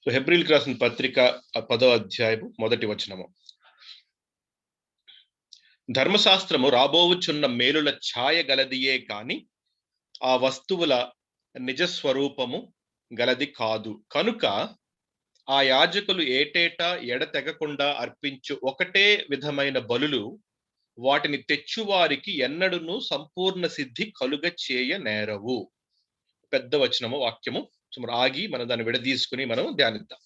So హెబ్రీయులకు రాసిన పత్రిక 10వ అధ్యాయము 1వ వచనము. ధర్మశాస్త్రము రాబోవుచున్న మేలుల ఛాయ గలదియే కాని ఆ వస్తువుల నిజ స్వరూపము గలది కాదు. కనుక ఆ యాజకులు ఏటేటా ఎడతెగకుండా అర్పించు ఒకటే విధమైన బలులు వాటిని తెచ్చువారికి ఎన్నడును సంపూర్ణ సిద్ధి కలుగ చేయ నేరవు. పెద్ద వచనము వాక్యము. ఆగి మనం దాన్ని విడదీసుకుని మనం ధ్యానిద్దాం.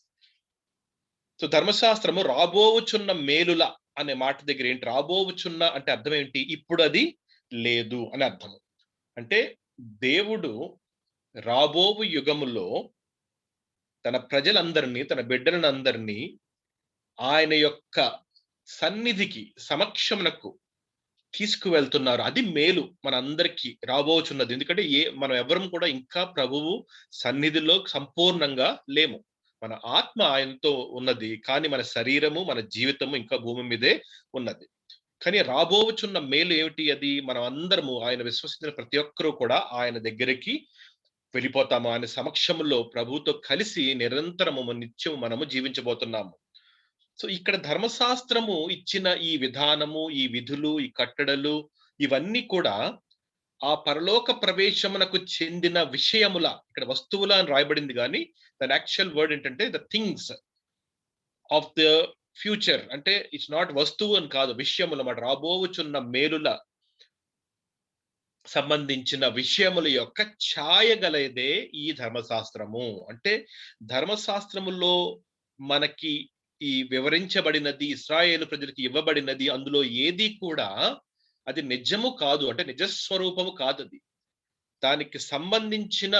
సో ధర్మశాస్త్రము రాబోవుచున్న మేలుల అనే మాట దగ్గర ఏంటి? రాబోవుచున్న అంటే అర్థం ఏంటి? ఇప్పుడు అది లేదు అని అర్థము. అంటే దేవుడు రాబోవు యుగములో తన ప్రజలందరినీ, తన బిడ్డలందరినీ ఆయన యొక్క సన్నిధికి, సమక్షమునకు తీసుకువెళ్తున్నారు. అది మేలు మనందరికీ రాబోచున్నది. ఎందుకంటే మనం ఎవరం కూడా ఇంకా ప్రభువు సన్నిధిలో సంపూర్ణంగా లేము. మన ఆత్మ ఆయనతో ఉన్నది, కానీ మన శరీరము, మన జీవితము ఇంకా భూమి మీదే ఉన్నది. కానీ రాబోచున్న మేలు ఏమిటి? అది మనం అందరము ఆయన విశ్వసించిన ప్రతి ఒక్కరూ కూడా ఆయన దగ్గరికి వెళ్ళిపోతాము. ఆయన సమక్షంలో ప్రభువుతో కలిసి నిరంతరము నిత్యము మనము జీవించబోతున్నాము. సో ఇక్కడ ధర్మశాస్త్రము ఇచ్చిన ఈ విధానము, ఈ విధులు, ఈ కట్టడలు ఇవన్నీ కూడా ఆ పరలోక ప్రవేశమునకు చెందిన విషయముల, ఇక్కడ వస్తువుల అని రాయబడింది, కానీ దాని యాక్చువల్ వర్డ్ ఏంటంటే the things of the future. అంటే ఇట్స్ నాట్ వస్తువు అని కాదు, విషయముల మాట. రాబోవుచున్న మేలుల సంబంధించిన విషయముల యొక్క ఛాయ గలదే ఈ ధర్మశాస్త్రము. అంటే ధర్మశాస్త్రములో మనకి ఈ వివరించబడినది, ఇశ్రాయేలు ప్రజలకు ఇవ్వబడినది, అందులో ఏది కూడా అది నిజము కాదు. అంటే నిజస్వరూపము కాదు. అది దానికి సంబంధించిన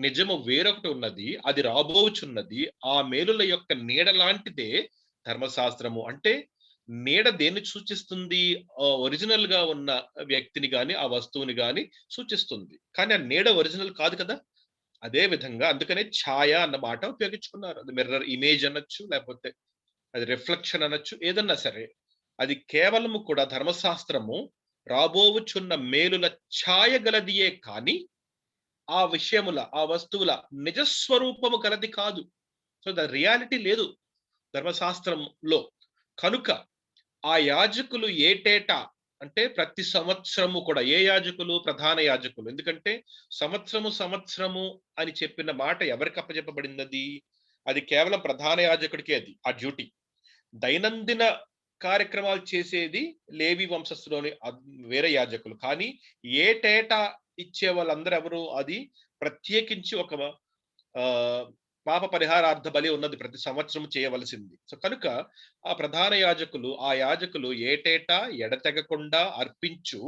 నిజము వేరొకటి ఉన్నది, అది రాబోచున్నది. ఆ మేలుల యొక్క నీడ లాంటిదే ధర్మశాస్త్రము. అంటే నీడ దేన్ని సూచిస్తుంది? ఒరిజినల్ గా ఉన్న వ్యక్తిని గాని, ఆ వస్తువుని గాని సూచిస్తుంది. కానీ ఆ నీడ ఒరిజినల్ కాదు కదా. అదే విధంగా అందుకనే ఛాయ అన్న మాట ఉపయోగించుకున్నారు. అది మిర్రర్ ఇమేజ్ అనొచ్చు, లేకపోతే అది రిఫ్లెక్షన్ అనొచ్చు, ఏదన్నా సరే. అది కేవలము కూడా ధర్మశాస్త్రము రాబోవుచున్న మేలుల ఛాయ గలదియే కానీ ఆ విషయముల, ఆ వస్తువుల నిజస్వరూపము గలది కాదు. సో ద రియాలిటీ లేదు ధర్మశాస్త్రంలో. కనుక ఆ యాజకులు ఏటేటా, అంటే ప్రతి సంవత్సరము కూడా, ఏ యాజకులు? ప్రధాన యాజకులు. ఎందుకంటే సంవత్సరము అని చెప్పిన మాట ఎవరికి అప్పచెప్పబడింది? అది కేవలం ప్రధాన యాజకుడికే అది ఆ డ్యూటీ. దైనందిన కార్యక్రమాలు చేసేది లేవి వంశస్థులోని వేరే యాజకులు. కానీ ఏటేటా ఇచ్చే వాళ్ళందరూ ఎవరు? అది ప్రత్యేకించి ఒక పాప పరిహారార్థ బలి ఉన్నది, ప్రతి సంవత్సరం చేయవలసింది. సో కనుక ఆ ప్రధాన యాజకులు, ఆ యాజకులు ఏటేటా ఎడతెగకుండా అర్పించు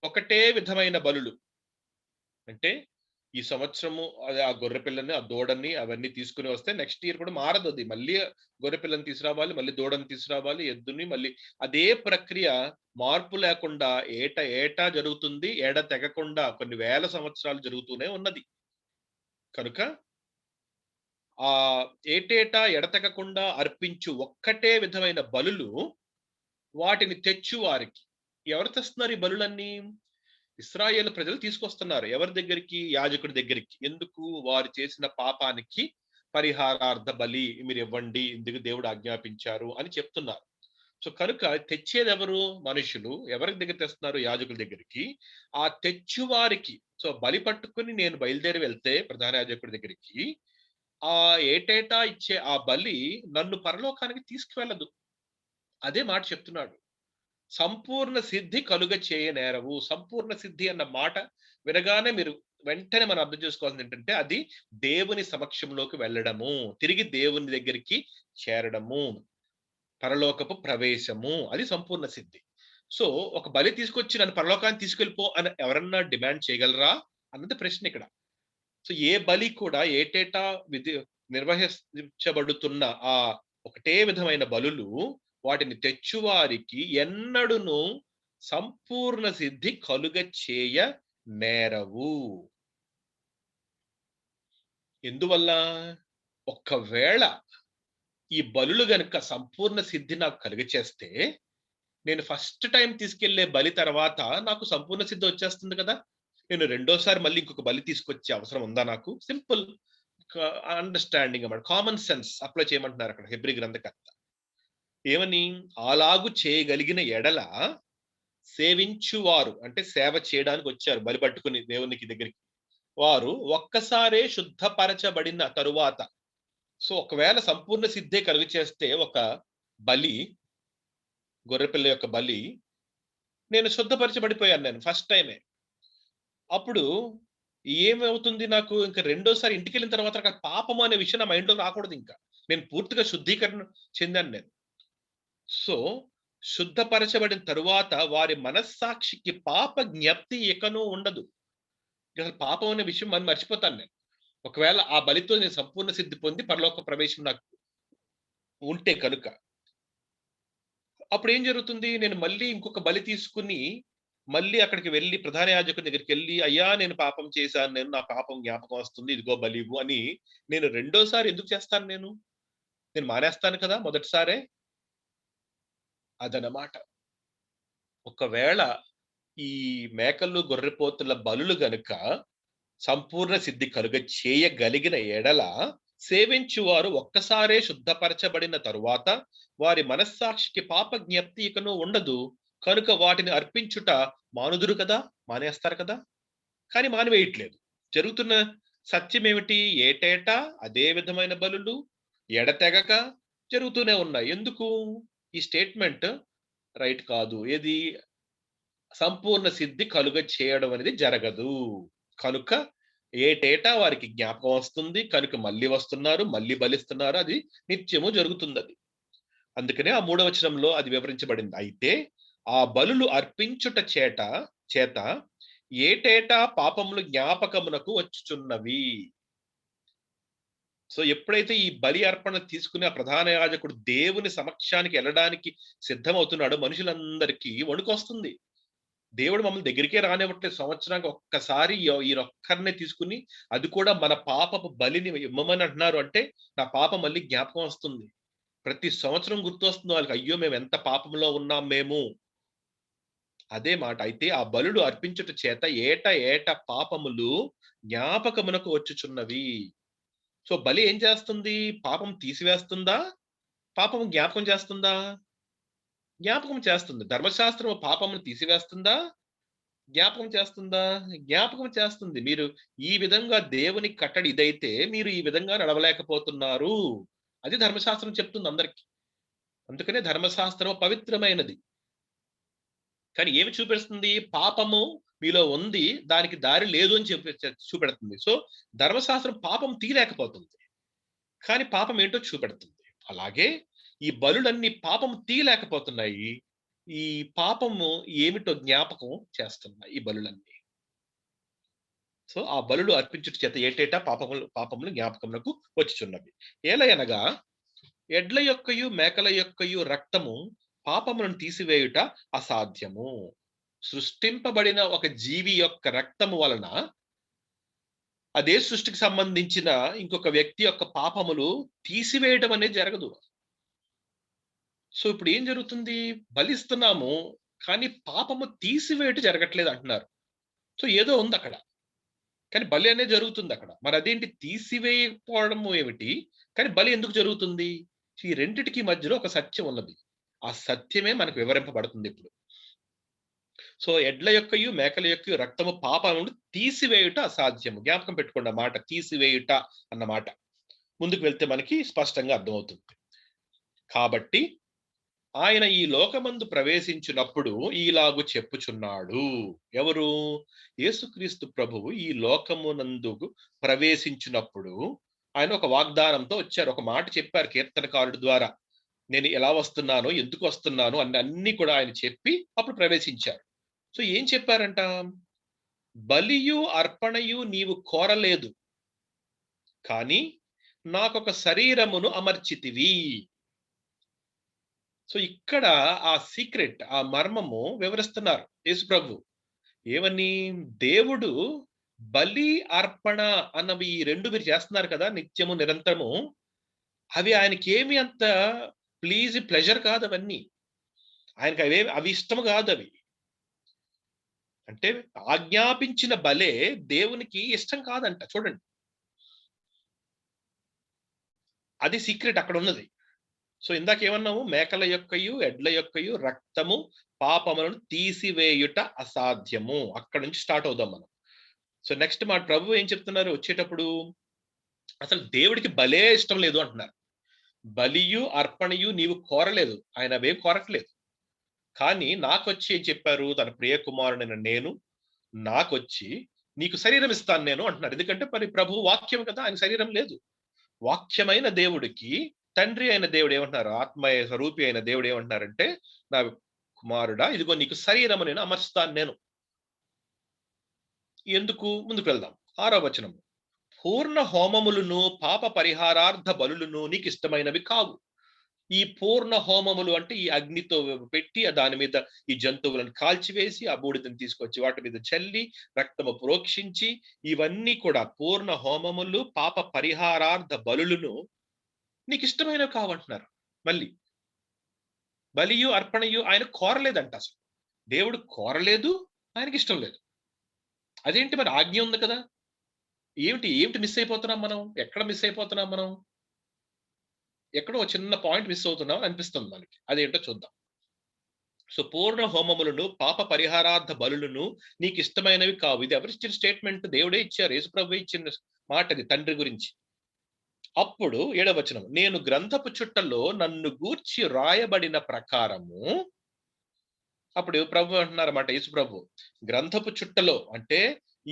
ఒకటే విధమైన బలులు. అంటే ఈ సంవత్సరము అది ఆ గొర్రె పిల్లని, ఆ దూడని అవన్నీ తీసుకుని వస్తే నెక్స్ట్ ఇయర్ కూడా మారదు. అది మళ్ళీ గొర్రె పిల్లని తీసుకురావాలి, మళ్ళీ దూడని తీసుకురావాలి, ఎద్దుని మళ్ళీ అదే ప్రక్రియ, మార్పు లేకుండా ఏటా జరుగుతుంది. తెగకుండా కొన్ని వేల సంవత్సరాలు జరుగుతూనే ఉన్నది. కనుక ఆ ఏటేటా ఎడతెగకుండా అర్పించు ఒక్కటే విధమైన బలులు వాటిని తెచ్చువారికి. ఎవరు తెస్తున్నారు ఈ బలులన్నీ? ఇశ్రాయేలు ప్రజలు తీసుకొస్తున్నారు. ఎవరి దగ్గరికి? యాజకుడి దగ్గరికి. ఎందుకు? వారు చేసిన పాపానికి పరిహారార్థ బలి మీరు ఇవ్వండి, ఇందుకు దేవుడు ఆజ్ఞాపించారు అని చెప్తున్నారు. సో కనుక తెచ్చేది ఎవరు? మనుషులు. ఎవరి దగ్గర తెస్తున్నారు? యాజకుల దగ్గరికి. ఆ తెచ్చువారికి, సో బలి పట్టుకుని నేను బయలుదేరి వెళ్తే ప్రధాన యాజకుడి దగ్గరికి, ఆ ఏటేటా ఇచ్చే ఆ బలి నన్ను పరలోకానికి తీసుకువెళ్ళదు. అదే మాట చెప్తున్నాడు. సంపూర్ణ సిద్ధి కలుగ చేయ నేరవు. సంపూర్ణ సిద్ధి అన్న మాట వినగానే మీరు వెంటనే మనం అర్థం చేసుకోవాల్సింది ఏంటంటే, అది దేవుని సమక్షంలోకి వెళ్ళడము, తిరిగి దేవుని దగ్గరికి చేరడము, పరలోకపు ప్రవేశము. అది సంపూర్ణ సిద్ధి. సో ఒక బలి తీసుకొచ్చి నన్ను పరలోకాన్ని తీసుకెళ్ళిపో అని ఎవరన్నా డిమాండ్ చేయగలరా అన్నది ప్రశ్న ఇక్కడ. సో ఏ బలి కూడా ఏటేటా నిర్వహించబడుతున్న ఆ ఒకటే విధమైన బలులు వాటిని తెచ్చువారికి ఎన్నడును సంపూర్ణ సిద్ధి కలుగ చేయ నేరవు. ఎందువల్ల? ఒక్కవేళ ఈ బలులు గనుక సంపూర్ణ సిద్ధి నాకు కలుగ చేస్తే, నేను ఫస్ట్ టైం తీసుకెళ్లే బలి తర్వాత నాకు సంపూర్ణ సిద్ధి వచ్చేస్తుంది కదా. నేను రెండోసారి మళ్ళీ ఇంకొక బలి తీసుకొచ్చే అవసరం ఉందా నాకు? సింపుల్. అండర్‌స్టాండింగ్ అన్నమాట. కామన్ సెన్స్ అప్లై చేయమంటున్నారు అక్కడ హెబ్రీ గ్రంథకర్త. ఏమని? అలాగు చేయగలిగిన ఎడల సేవించువారు అంటే సేవ చేయడానికి వచ్చారు బలి పట్టుకుని దేవునికి దగ్గరికి. వారు ఒక్కసారే శుద్ధపరచబడిన తరువాత, సో ఒకవేళ సంపూర్ణ సిద్ధే కలుగు చేస్తే ఒక బలి, గొర్రెపిల్ల యొక్క బలి, నేను శుద్ధపరచబడిపోయాను నేను ఫస్ట్ టైమే. అప్పుడు ఏమవుతుంది నాకు ఇంకా రెండోసారి ఇంటికెళ్ళిన తర్వాత నాకు పాపము అనే విషయం నా మైండ్‌లోకి రాకూడదు ఇంకా. నేను పూర్తిగా శుద్ధీకరణ చెందాను నేను. సో, శుద్ధపరచబడిన తరువాత వారి మనస్సాక్షికి పాప జ్ఞప్తి ఇకను ఉండదు. అసలు పాపం అనే విషయం మర్చిపోతాను నేను. ఒకవేళ ఆ బలితో నేను సంపూర్ణ సిద్ధి పొంది పరలోక ప్రవేశం నాకు ఉంటే కనుక. అప్పుడేం జరుగుతుంది? నేను మళ్ళీ ఇంకొక బలి తీసుకొని, మళ్ళీ అక్కడికి వెళ్లి ప్రధాన యాజకుని దగ్గరికెళ్లి, "అయ్యా! నేను పాపం చేశాను. నా పాపం జ్ఞాపకం వస్తుంది. ఇదిగో బలివ్వు" అని నేను రెండోసారి ఎందుకు చేస్తాను నేను? నేను మానేస్తాను కదా మొదటిసారే. అదనమాట. ఒకవేళ ఈ మేకలు, గొర్రెపోతుల బలులు గనుక సంపూర్ణ సిద్ధి కలుగ చేయగలిగిన ఎడల, సేవించువారు ఒక్కసారే శుద్ధపరచబడిన తరువాత వారి మనస్సాక్షికి పాప జ్ఞప్తి ఇకను ఉండదు. కనుక వాటిని అర్పించుట మానుదురు కదా! మానేస్తారు కదా! కానీ మానివేయట్లేదు. జరుగుతున్న సత్యమేమిటి? ఏటేటా అదే విధమైన బలులు ఎడతెగక జరుగుతూనే ఉన్నాయి. ఎందుకు? ఈ స్టేట్‌మెంట్ రైట్ కాదు. ఏది? సంపూర్ణ సిద్ధి కలుగ చేయడం అనేది జరగదు. కనుక ఏటేటా వారికి జ్ఞాపకం వస్తుంది. కనుక మళ్ళీ వస్తున్నారు, మళ్ళీ బలిస్తున్నారు. అది నిత్యము జరుగుతుందది. అందుకనే ఆ 3వ వచనంలో అది వివరించబడింది. అయితే ఆ బలులు అర్పించుట చేత ఏటేటా పాపములు జ్ఞాపకమునకు వచ్చుచున్నవి. సో ఎప్పుడైతే ఈ బలి అర్పణ తీసుకుని ఆ ప్రధాన యాజకుడు దేవుని సమక్షానికి వెళ్ళడానికి సిద్ధమవుతున్నాడో మనుషులందరికీ వణుకొస్తుంది. దేవుడు మమ్మల్ని దగ్గరికే రానివ్వట్లేదు. సంవత్సరానికి ఒక్కసారి ఈయనొక్కరినే తీసుకుని, అది కూడా మన పాపపు బలిని ఇమ్మమని అంటున్నారు అంటే, నా పాపం మళ్ళీ జ్ఞాపకం వస్తుంది. ప్రతి సంవత్సరం గుర్తొస్తుంది వాళ్ళకి. అయ్యో! మేము ఎంత పాపంలో ఉన్నాం మేము. అదే మాట. అయితే ఆ బలులు అర్పించుట చేత ఏట పాపములు జ్ఞాపకమునకు వచ్చుచున్నవి. సో బలి ఏం చేస్తుంది? పాపం తీసివేస్తుందా? పాపం జ్ఞాపకం చేస్తుందా? జ్ఞాపకం చేస్తుంది. ధర్మశాస్త్రం పాపమును తీసివేస్తుందా? జ్ఞాపకం చేస్తుందా? జ్ఞాపకం చేస్తుంది. మీరు ఈ విధంగా దేవుని కట్టడి ఇదైతే మీరు ఈ విధంగా నడవలేకపోతున్నారు. అది ధర్మశాస్త్రం చెప్తుంది అందరికి. అందుకనే ధర్మశాస్త్రం పవిత్రమైనది. కానీ ఏమి చూపిస్తుంది? పాపము మీలో ఉంది. దానికి దారి లేదు అని చూపెడుతుంది. సో, ధర్మశాస్త్రం పాపం తీయలేకపోతుంది. కానీ పాపం ఏంటో చూపెడుతుంది. అలాగే ఈ బలులన్నీ పాపం తీయలేకపోతున్నాయి. ఈ పాపము ఏమిటో జ్ఞాపకం చేస్తున్నాయి ఈ బలులన్నీ. సో, ఆ బలులు అర్పించుట చేత ఏటేటా పాపములు జ్ఞాపకమునకు వచ్చుచున్నవి. ఏలయనగా ఎడ్ల యొక్కయు, మేకల యొక్కయు రక్తము పాపములను తీసివేయుట అసాధ్యము. సృష్టింపబడిన ఒక జీవి యొక్క రక్తము వలన అదే సృష్టికి సంబంధించిన ఇంకొక వ్యక్తి యొక్క పాపములు తీసివేయడం అనేది జరగదు. సో, ఇప్పుడు ఏం జరుగుతుంది? బలిస్తున్నాము. కానీ పాపము తీసివేయటం జరగట్లేదు అంటున్నారు. సో, ఏదో ఉందక్కడ. కానీ బలి అనేది జరుగుతుందక్కడ. మరి అదేంటి తీసివేయకపోవడము ఏమిటి? కానీ బలి ఎందుకు జరుగుతుంది? ఈ రెండిటికి మధ్యలో ఒక సత్యం ఉన్నది. ఆ సత్యమే మనకు వివరింపబడుతుందిప్పుడు. సో, ఎడ్ల యొక్కయు, మేకల యొక్కయు రక్తము పాపమును తీసివేయుట అసాధ్యము. జ్ఞాపకం పెట్టుకోండి ఆ మాట. తీసివేయుట అన్న మాట. ముందుకు వెళ్తే మనకి స్పష్టంగా అర్థమవుతుంది. కాబట్టి ఆయన ఈ లోకమందు ప్రవేశించినప్పుడు ఈలాగు చెప్పుచున్నాడు. ఎవరు? యేసుక్రీస్తు ప్రభువు ఈ లోకమునందుకు ప్రవేశించినప్పుడు ఆయన ఒక వాగ్దానంతో వచ్చారు. ఒక మాట చెప్పారు కీర్తనకారుడి ద్వారా. నేను ఎలా వస్తున్నానో, ఎందుకు వస్తున్నానో అన్నీ కూడా ఆయన చెప్పి అప్పుడు ప్రవేశించారు. సో ఏం చెప్పారంట? బలియు అర్పణయు నీవు కోరలేదు, కానీ నాకొక శరీరమును అమర్చితివి. సో ఇక్కడ ఆ సీక్రెట్, ఆ మర్మము వివరిస్తున్నారు యేసుప్రభు. ఏమని? దేవుడు బలి, అర్పణ అన్నవి ఈ 2 మీరు చేస్తున్నారు కదా నిత్యము, నిరంతరము. అవి ఆయనకేమి అంత ప్లెజర్ కాదు అవన్నీ. ఆయనకి అవి ఇష్టం కాదు అవి. అంటే ఆజ్ఞాపించిన బలే దేవునికి ఇష్టం కాదంట. చూడండి. అది సీక్రెట్ అక్కడ ఉన్నది. సో ఇందాక ఏమన్నాము, మేకల యొక్కయు ఎడ్ల యొక్కయు రక్తము పాపములను తీసివేయుట అసాధ్యము. అక్కడ నుంచి స్టార్ట్ అవుదాం మనం. సో నెక్స్ట్ మా ప్రభు ఏం చెప్తున్నారు వచ్చేటప్పుడు, అసలు దేవుడికి బలే ఇష్టం లేదు అంటున్నారు. బలియు అర్పణయు నీవు కోరలేదు, ఆయన అవేం కోరట్లేదు. కానీ నాకొచ్చి ఏం చెప్పారు, తన ప్రియ కుమారుడైన నేను నాకొచ్చి నీకు శరీరం ఇస్తాను నేను అంటున్నారు. ఎందుకంటే మరి ప్రభు వాక్యం కదా, ఆయన శరీరం లేదు. వాక్యమైన దేవుడికి తండ్రి అయిన దేవుడు ఏమంటున్నారు, ఆత్మయ స్వరూపి అయిన దేవుడు ఏమంటున్నారంటే, నా కుమారుడా ఇదిగో నీకు శరీరము నేను అమర్స్తాను నేను. ఎందుకు, ముందుకు వెళ్దాం. 6వ వచనం, పూర్ణ హోమములను పాప పరిహారార్థ బలులను నీకు ఇష్టమైనవి కావు. ఈ పూర్ణ హోమములు అంటే ఈ అగ్నితో పెట్టి దాని మీద ఈ జంతువులను కాల్చివేసి ఆ బూడిదని తీసుకొచ్చి వాటి మీద చల్లి రక్తము ప్రోక్షించి, ఇవన్నీ కూడా పూర్ణ హోమములు పాప పరిహారార్థ బలులను నీకు ఇష్టమైనవి కావంటున్నారు. మళ్ళీ బలియు అర్పణయు ఆయన కోరలేదంట. అసలు దేవుడు కోరలేదు, ఆయనకి ఇష్టం లేదు. అదేంటి మరి, ఆజ్ఞ ఉంది కదా, ఏమిటి ఏమిటి మిస్ అయిపోతున్నాం మనం, ఎక్కడ మిస్ అయిపోతున్నాం మనం, ఎక్కడో చిన్న పాయింట్ మిస్ అవుతున్నాం అనిపిస్తుంది మనకి. అదేంటో చూద్దాం. సో పూర్ణ హోమములను పాప పరిహారార్థ బలులను నీకు ఇష్టమైనవి కావు. ఇది ఎవరిచ్చిన స్టేట్మెంట్, దేవుడే ఇచ్చారు, యేసుప్రభువే ఇచ్చిన మాట ఇది తండ్రి గురించి. అప్పుడు 7వ వచనం, నేను గ్రంథపు చుట్టలో నన్ను గూర్చి రాయబడిన ప్రకారము, అప్పుడు ప్రభు అంటున్నారన్నమాట, యేసు ప్రభు గ్రంథపు చుట్టలో అంటే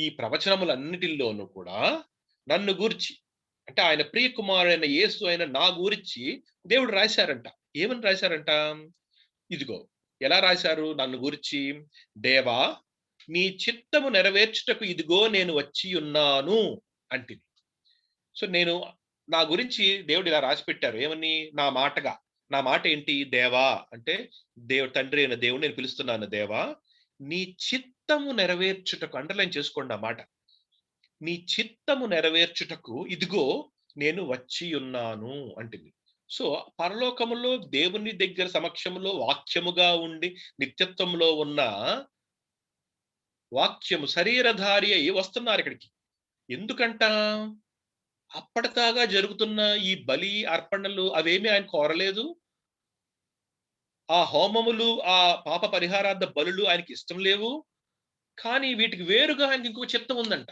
ఈ ప్రవచనములన్నిటిల్లోనూ కూడా నన్ను గూర్చి అంటే ఆయన ప్రియ కుమారుడైన యేసు అయిన నా గురించి దేవుడు రాశారంట. ఏమని రాశారంట, ఇదిగో ఎలా రాశారు నన్ను గురించి, దేవా నీ చిత్తము నెరవేర్చుటకు ఇదిగో నేను వచ్చి ఉన్నాను అంటిని. సో నేను, నా గురించి దేవుడు ఇలా రాసి పెట్టారు ఏమని, నా మాటగా. నా మాట ఏంటి, దేవా అంటే దేవుడు తండ్రి అయిన దేవుడు నేను పిలుస్తున్నాను, దేవా నీ చిత్తము నెరవేర్చుటకు, అండర్లైన్ చేసుకోండి ఆ మాట, నీ చిత్తము నెరవేర్చుటకు ఇదిగో నేను వచ్చి ఉన్నాను అంటుంది. సో పరలోకములో దేవుని దగ్గర సమక్షములో వాక్యముగా ఉండి నిత్యత్వంలో ఉన్న వాక్యము శరీరధారి అయి వస్తున్నారు ఇక్కడికి. ఎందుకంట, అప్పటిదాకా జరుగుతున్న ఈ బలి అర్పణలు అవేమీ ఆయన కోరలేదు. ఆ హోమములు ఆ పాప పరిహారార్థ బలులు ఆయనకి ఇష్టం లేవు. కానీ వీటికి వేరుగా ఆయనకి ఇంకొక చిత్తం ఉందంట.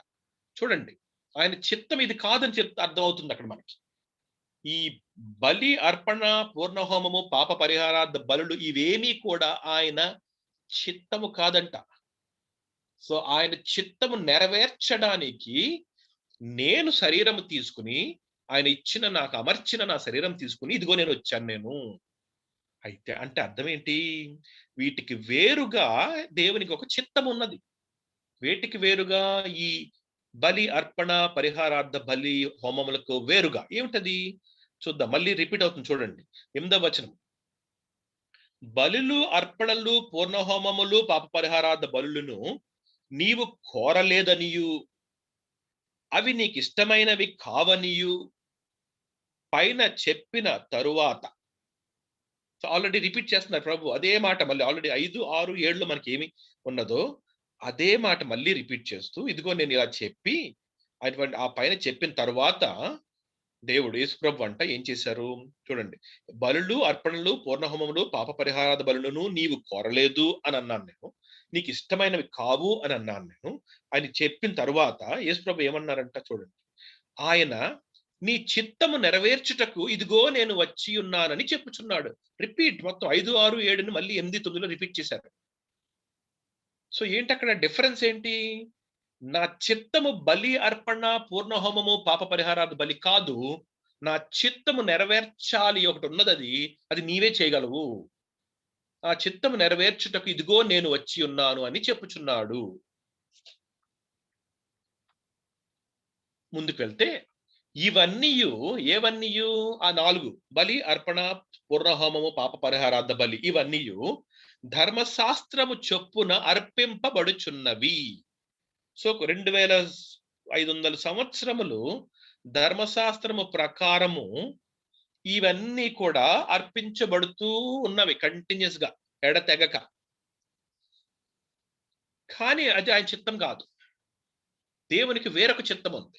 చూడండి, ఆయన చిత్తం ఇది కాదని అర్థం అవుతుంది అక్కడ మనకి. ఈ బలి అర్పణ పూర్ణ హోమము పాప పరిహారార్థ బలులు ఇవేమీ కూడా ఆయన చిత్తము కాదంట. సో ఆయన చిత్తము నెరవేర్చడానికి నేను శరీరము తీసుకుని, ఆయన ఇచ్చిన నాకు అమర్చిన నా శరీరం తీసుకుని ఇదిగో నేను వచ్చాను నేను. అయితే అంటే అర్థం ఏంటి, వీటికి వేరుగా దేవునికి ఒక చిత్తం ఉన్నది. వీటికి వేరుగా ఈ బలి అర్పణ పరిహారార్థ బలి హోమములకు వేరుగా ఏమిటది చూద్దాం. మళ్ళీ రిపీట్ అవుతుంది చూడండి. 8వ వచనం, బలులు అర్పణలు పూర్ణ హోమములు పాప పరిహారార్థ బలులను నీవు కోరలేదనియు అవి నీకు ఇష్టమైనవి కావనియు పైన చెప్పిన తరువాత, సో ఆల్రెడీ రిపీట్ చేస్తున్నారు ప్రభు అదే మాట మళ్ళీ. ఆల్రెడీ 5, 6, 7లో మనకి ఏమి ఉన్నదో అదే మాట మళ్ళీ రిపీట్ చేస్తూ, ఇదిగో నేను ఇలా చెప్పి అటువంటి ఆ పైన చెప్పిన తర్వాత దేవుడు యేసుప్రభు అంట ఏం చేశారు చూడండి, బలులు అర్పణలు పూర్ణహోమములు పాప పరిహారాద బలులను నీవు కోరలేదు అని అన్నాను నేను, నీకు ఇష్టమైనవి కావు అని అన్నాను నేను. ఆయన చెప్పిన తర్వాత యేసుప్రభు ఏమన్నారంట చూడండి, ఆయన నీ చిత్తము నెరవేర్చుటకు ఇదిగో నేను వచ్చి ఉన్నానని చెప్పుచున్నాడు. రిపీట్ మొత్తం 5, 6, 7ని మళ్ళీ 8, 9లో రిపీట్ చేశారు. సో ఏంటి అక్కడ డిఫరెన్స్ ఏంటి, నా చిత్తము బలి అర్పణ పూర్ణ హోమము పాప పరిహారార్థ బలి కాదు, నా చిత్తము నెరవేర్చాలి ఒకటి ఉన్నది, అది నీవే చేయగలవు. ఆ చిత్తము నెరవేర్చుటకు ఇదిగో నేను వచ్చి ఉన్నాను అని చెప్పుచున్నాడు. ముందుకు వెళ్తే ఇవన్నీయు ఏవన్నీయు ఆ 4 బలి అర్పణ పూర్ణహోమము పాప పరిహారార్థ బలి ఇవన్నీయు ధర్మశాస్త్రము చొప్పున అర్పింపబడుచున్నవి. సో 2500 సంవత్సరములు ధర్మశాస్త్రము ప్రకారము ఇవన్నీ కూడా అర్పించబడుతూ ఉన్నవి కంటిన్యూస్ గా ఎడతెగక. కానీ అది ఆయన చిత్తం కాదు, దేవునికి వేరొక చిత్తం ఉంది.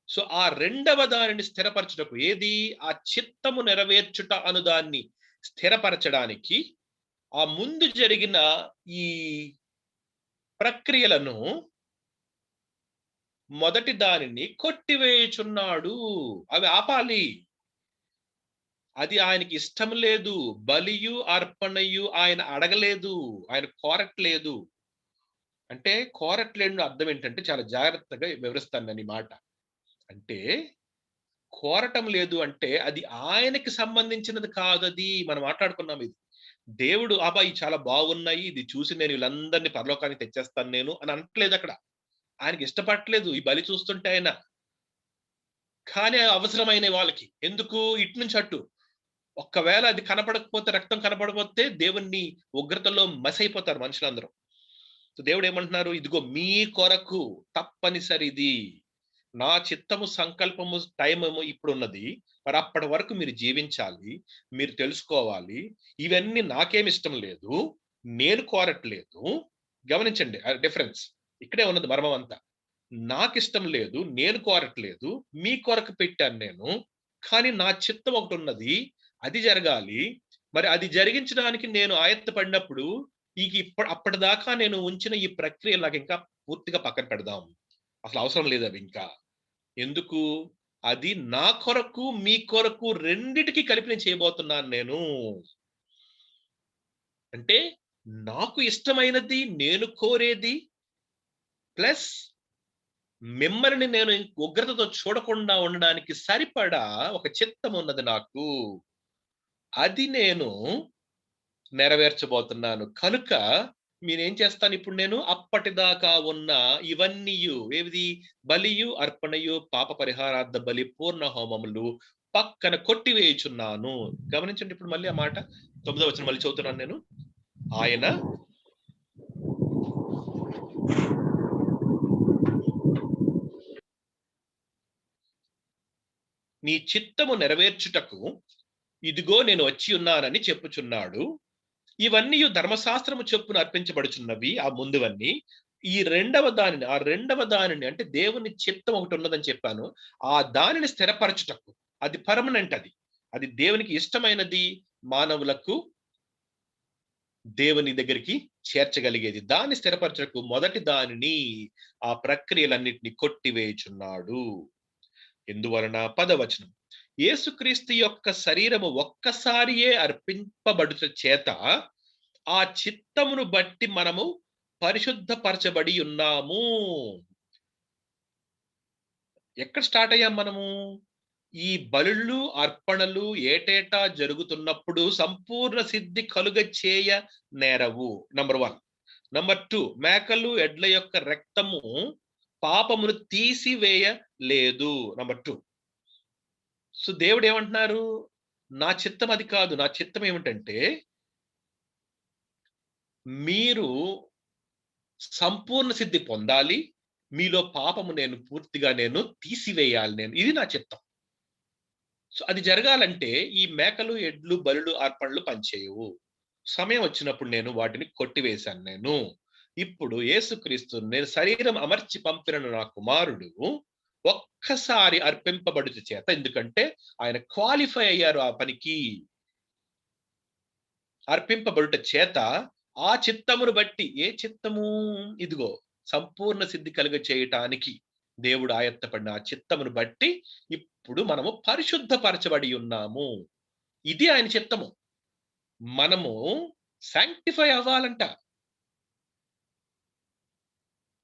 సో ఆ రెండవ దానిని స్థిరపరచుటకు, ఏది? ఆ చిత్తము నెరవేర్చుట అను దాన్ని స్థిరపరచడానికి ఆ ముందు జరిగిన ఈ ప్రక్రియలను, మొదటి దానిని కొట్టివేయుచున్నాడు. అవి ఆపాలి. అది ఆయనకి ఇష్టం లేదు. బలియు అర్పణయు ఆయన అడగలేదు, ఆయన కోరట్లేదు. అంటే కోరట్లేడు అర్థం ఏంటంటే, చాలా జాగ్రత్తగా వివరిస్తాను నేను ఈ మాట. అంటే కోరటం లేదు అంటే అది ఆయనకి సంబంధించినది కాదది. మనం మాట్లాడుకున్నాం ఇది. దేవుడు అబ్బా! ఇయి చాలా బాగున్నాయి, ఇది చూసి నేను వీళ్ళందరిని పరలోకానికి తెచ్చేస్తాను నేను అని అనట్లేదు అక్కడ. ఆయనకి ఇష్టపడట్లేదు ఈ బలి చూస్తుంటే ఆయన. కానీ అవసరమైన వాళ్ళకి. ఎందుకు? ఇటు నుంచి అటు. ఒక్కవేళ అది కనపడకపోతే, రక్తం కనపడకపోతే దేవుని ఉగ్రతలో మసైపోతారు మనుషులందరూ. సో దేవుడేమంటున్నారు? ఇదిగో మీ కొరకు తప్పనిసరిది. నా చిత్తము, సంకల్పము, టైమేమో ఇప్పుడున్నది. మరి అప్పటి వరకు మీరు జీవించాలి. మీరు తెలుసుకోవాలి. ఇవన్నీ నాకేమిష్టం లేదు. నేను కోరట్లేదు. గమనించండి డిఫరెన్స్. ఇక్కడే ఉన్నది మర్మం అంతా. నాకిష్టం లేదు. నేను కోరట్లేదు. మీ కొరకు పెట్టాను నేను. కానీ నా చిత్తం ఒకటున్నది. అది జరగాలి. మరి అది జరిగించడానికి నేను ఆయత్తపడినప్పుడు అప్పటిదాకా నేను ఉంచిన ఈ ప్రక్రియ నాకింకా పూర్తిగా పక్కన పెడదాం. అసలు అవసరం లేదవింకా. ఎందుకు? అది నా కొరకు, మీ కొరకు రెండిటికి కలిపి నేను చేయబోతున్నాను నేను. అంటే నాకు ఇష్టమైనది, నేను కోరేది ప్లస్ మిమ్మల్ని నేను ఉగ్రతతో చూడకుండా ఉండడానికి సరిపడా ఒక చిత్తం ఉన్నది నాకు. అది నేను నెరవేర్చబోతున్నాను. కనుక మీరేం చేస్తాను ఇప్పుడు నేను? అప్పటిదాకా ఉన్న ఇవన్నీయు, ఏవిది? బలియు, అర్పణయు, పాప పరిహారార్థ బలి, పూర్ణ హోమములు పక్కన కొట్టివేయుచున్నాను. గమనించండి ఇప్పుడు మళ్ళీ ఆ మాట. 9వ వచనం మళ్ళీ చదువుతున్నాను నేను. ఆయన నీ చిత్తము నెరవేర్చుటకు ఇదిగో నేను వచ్చి ఉన్నానని చెప్పుచున్నాడు. ఇవన్నీయు ధర్మశాస్త్రము చొప్పున అర్పించబడుచున్నవి, ఆ ముందువన్నీ. ఆ రెండవ దానిని అంటే దేవుని చిత్తం ఒకటి ఉన్నదని చెప్పాను. ఆ దానిని స్థిరపరచుటకు, అది పర్మనెంట్ అది. అది దేవునికి ఇష్టమైనది, మానవులకు దేవుని దగ్గరికి చేర్చగలిగేది. దాన్ని స్థిరపరచుటకు మొదటి దానిని, ఆ ప్రక్రియలన్నిటిని కొట్టివేయుచున్నాడు. ఎందువలన? 10వ వచనం. యేసుక్రీస్తు యొక్క శరీరము ఒక్కసారియే అర్పింపబడుట చేత ఆ చిత్తమును బట్టి మనము పరిశుద్ధపరచబడి ఉన్నాము. ఎక్కడ స్టార్ట్ అయ్యాం మనము? ఈ బలులు, అర్పణలు ఏటేటా జరుగుతున్నప్పుడు సంపూర్ణ సిద్ధి కలుగ చేయ నేరవు. నంబర్ 1. నంబర్ 2, మేకలు, ఎడ్ల యొక్క రక్తము పాపమును తీసివేయ లేదు. నంబర్ 2. సో దేవుడు ఏమంటున్నారు? నా చిత్తం అది కాదు. నా చిత్తం ఏమిటంటే, మీరు సంపూర్ణ సిద్ధి పొందాలి. మీలో పాపము పూర్తిగా తీసివేయాలి నేను. ఇది నా చిత్తం. సో అది జరగాలంటే ఈ మేకలు, ఎడ్లు, బలులు, అర్పణలు పనిచేయవు. సమయం వచ్చినప్పుడు నేను వాటిని కొట్టివేశాను నేను. ఇప్పుడు యేసుక్రీస్తు నేను శరీరం అమర్చి పంపిన నా కుమారుడు ఒక్కసారి అర్పింపబడుట చేత, ఎందుకంటే ఆయన క్వాలిఫై అయ్యారు ఆ పనికి. అర్పింపబడుట చేత ఆ చిత్తమును బట్టి, ఏ చిత్తము? ఇదిగో సంపూర్ణ సిద్ధి కలుగ చేయటానికి దేవుడు ఆయత్తపడిన ఆ చిత్తమును బట్టి ఇప్పుడు మనము పరిశుద్ధపరచబడి ఉన్నాము. ఇది ఆయన చిత్తము. మనము సాంక్టిఫై అవ్వాలంట.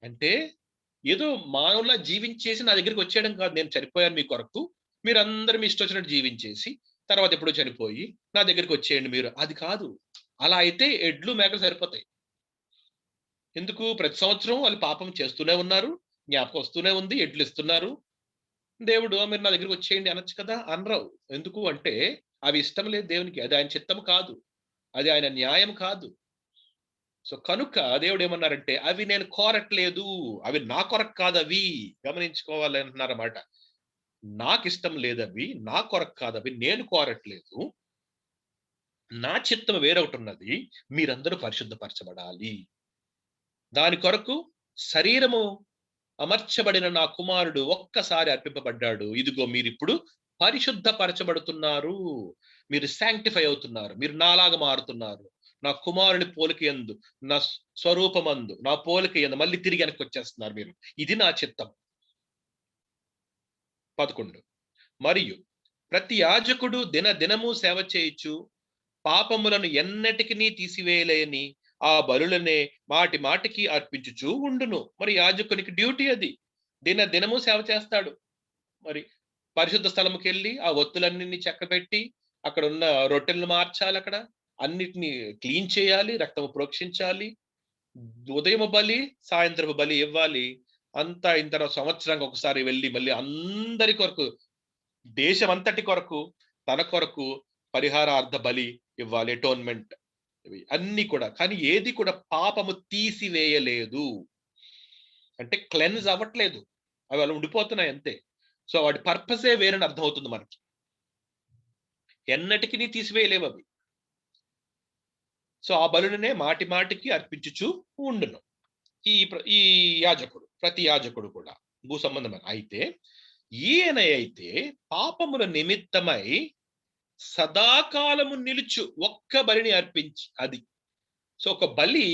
అంటే ఏదో మానవులా జీవించేసి నా దగ్గరికి వచ్చేయడం కాదు. నేను చనిపోయాను మీ కొరకు. మీరందరూ మీ ఇష్టం వచ్చినట్టు జీవించేసి, తర్వాత ఎప్పుడో చనిపోయి నా దగ్గరికి వచ్చేయండి మీరు. అది కాదు. అలా అయితే ఎడ్లు, మేకలు సరిపోతాయి. ఎందుకు? ప్రతి సంవత్సరం వాళ్ళు పాపం చేస్తూనే ఉన్నారు. జ్ఞాపకం వస్తూనే ఉంది. ఎడ్లు ఇస్తున్నారు. దేవుడు మీరు నా దగ్గరికి వచ్చేయండి అనొచ్చు కదా! అనరు. ఎందుకు అంటే అవి ఇష్టం లేదు దేవునికి. అది ఆయన చిత్తం కాదు. అది ఆయన న్యాయం కాదు. సో కనుక దేవుడేమన్నారంటే, అవి నేను కోరట్లేదు. అవి నా కొరకు కాదవి. గమనించుకోవాలి అంటున్నారన్నమాట. నాకిష్టం లేదవి. నా కొరకు కాదవి. నేను కోరట్లేదు. నా చిత్తం వేరొకటున్నది. మీరందరూ పరిశుద్ధపరచబడాలి. దాని కొరకు శరీరము అమర్చబడిన నా కుమారుడు ఒక్కసారి అర్పింపబడ్డాడు. ఇదిగో మీరిప్పుడు పరిశుద్ధపరచబడుతున్నారు. మీరు శాంక్టిఫై అవుతున్నారు. మీరు నాలాగా మారుతున్నారు. నా కుమారుని పోలిక యందు, నా స్వరూపమందు, నా పోలిక యందు మళ్ళీ తిరిగి వెనక్కి వచ్చేస్తున్నారు మీరు. ఇది నా చిత్తం. 11 మరియు ప్రతి యాజకుడు దినము సేవ చేయుచు పాపములను ఎన్నటికినీ తీసివేయలేని ఆ బలులనే మాటి మాటికి అర్పించుచూ ఉండును. మరి యాజకునికి డ్యూటీ అది. దినము సేవ చేస్తాడు. మరి పరిశుద్ధ స్థలముకెళ్ళి ఆ ఒత్తులన్నిటిని చక్కబెట్టి అక్కడ ఉన్న రొట్టెలను మార్చాలి, అక్కడ అన్నిటిని క్లీన్ చేయాలి, రక్తము ప్రోక్షించాలి, ఉదయము బలి, సాయంత్రపు బలి ఇవ్వాలి. అంతా అయిన తర్వాత సంవత్సరానికి ఒకసారి వెళ్ళి మళ్ళీ అందరి కొరకు, దేశమంతటి కొరకు, తన కొరకు పరిహారార్థ బలి ఇవ్వాలి, అటోన్మెంట్ ఇవి అన్ని కూడా. కానీ ఏది కూడా పాపము తీసివేయలేదు, అంటే క్లెన్స్ అవ్వట్లేదు, అవి అలా ఉండిపోతున్నాయి అంతే. సో వాటి పర్పసే వేరని అర్థమవుతుంది మనకి. ఎన్నటికి తీసివేయలేవు అవి. సో ఆ బలులనే మాటి మాటికి అర్పించుచు ఉండును ఈ యాజకుడు, ప్రతి యాజకుడు కూడా భూ సంబంధమైన. అయితే ఈయన అయితే పాపముల నిమిత్తమై సదాకాలము నిలుచు ఒక్క బలిని అర్పించి, అది సో ఒక బలి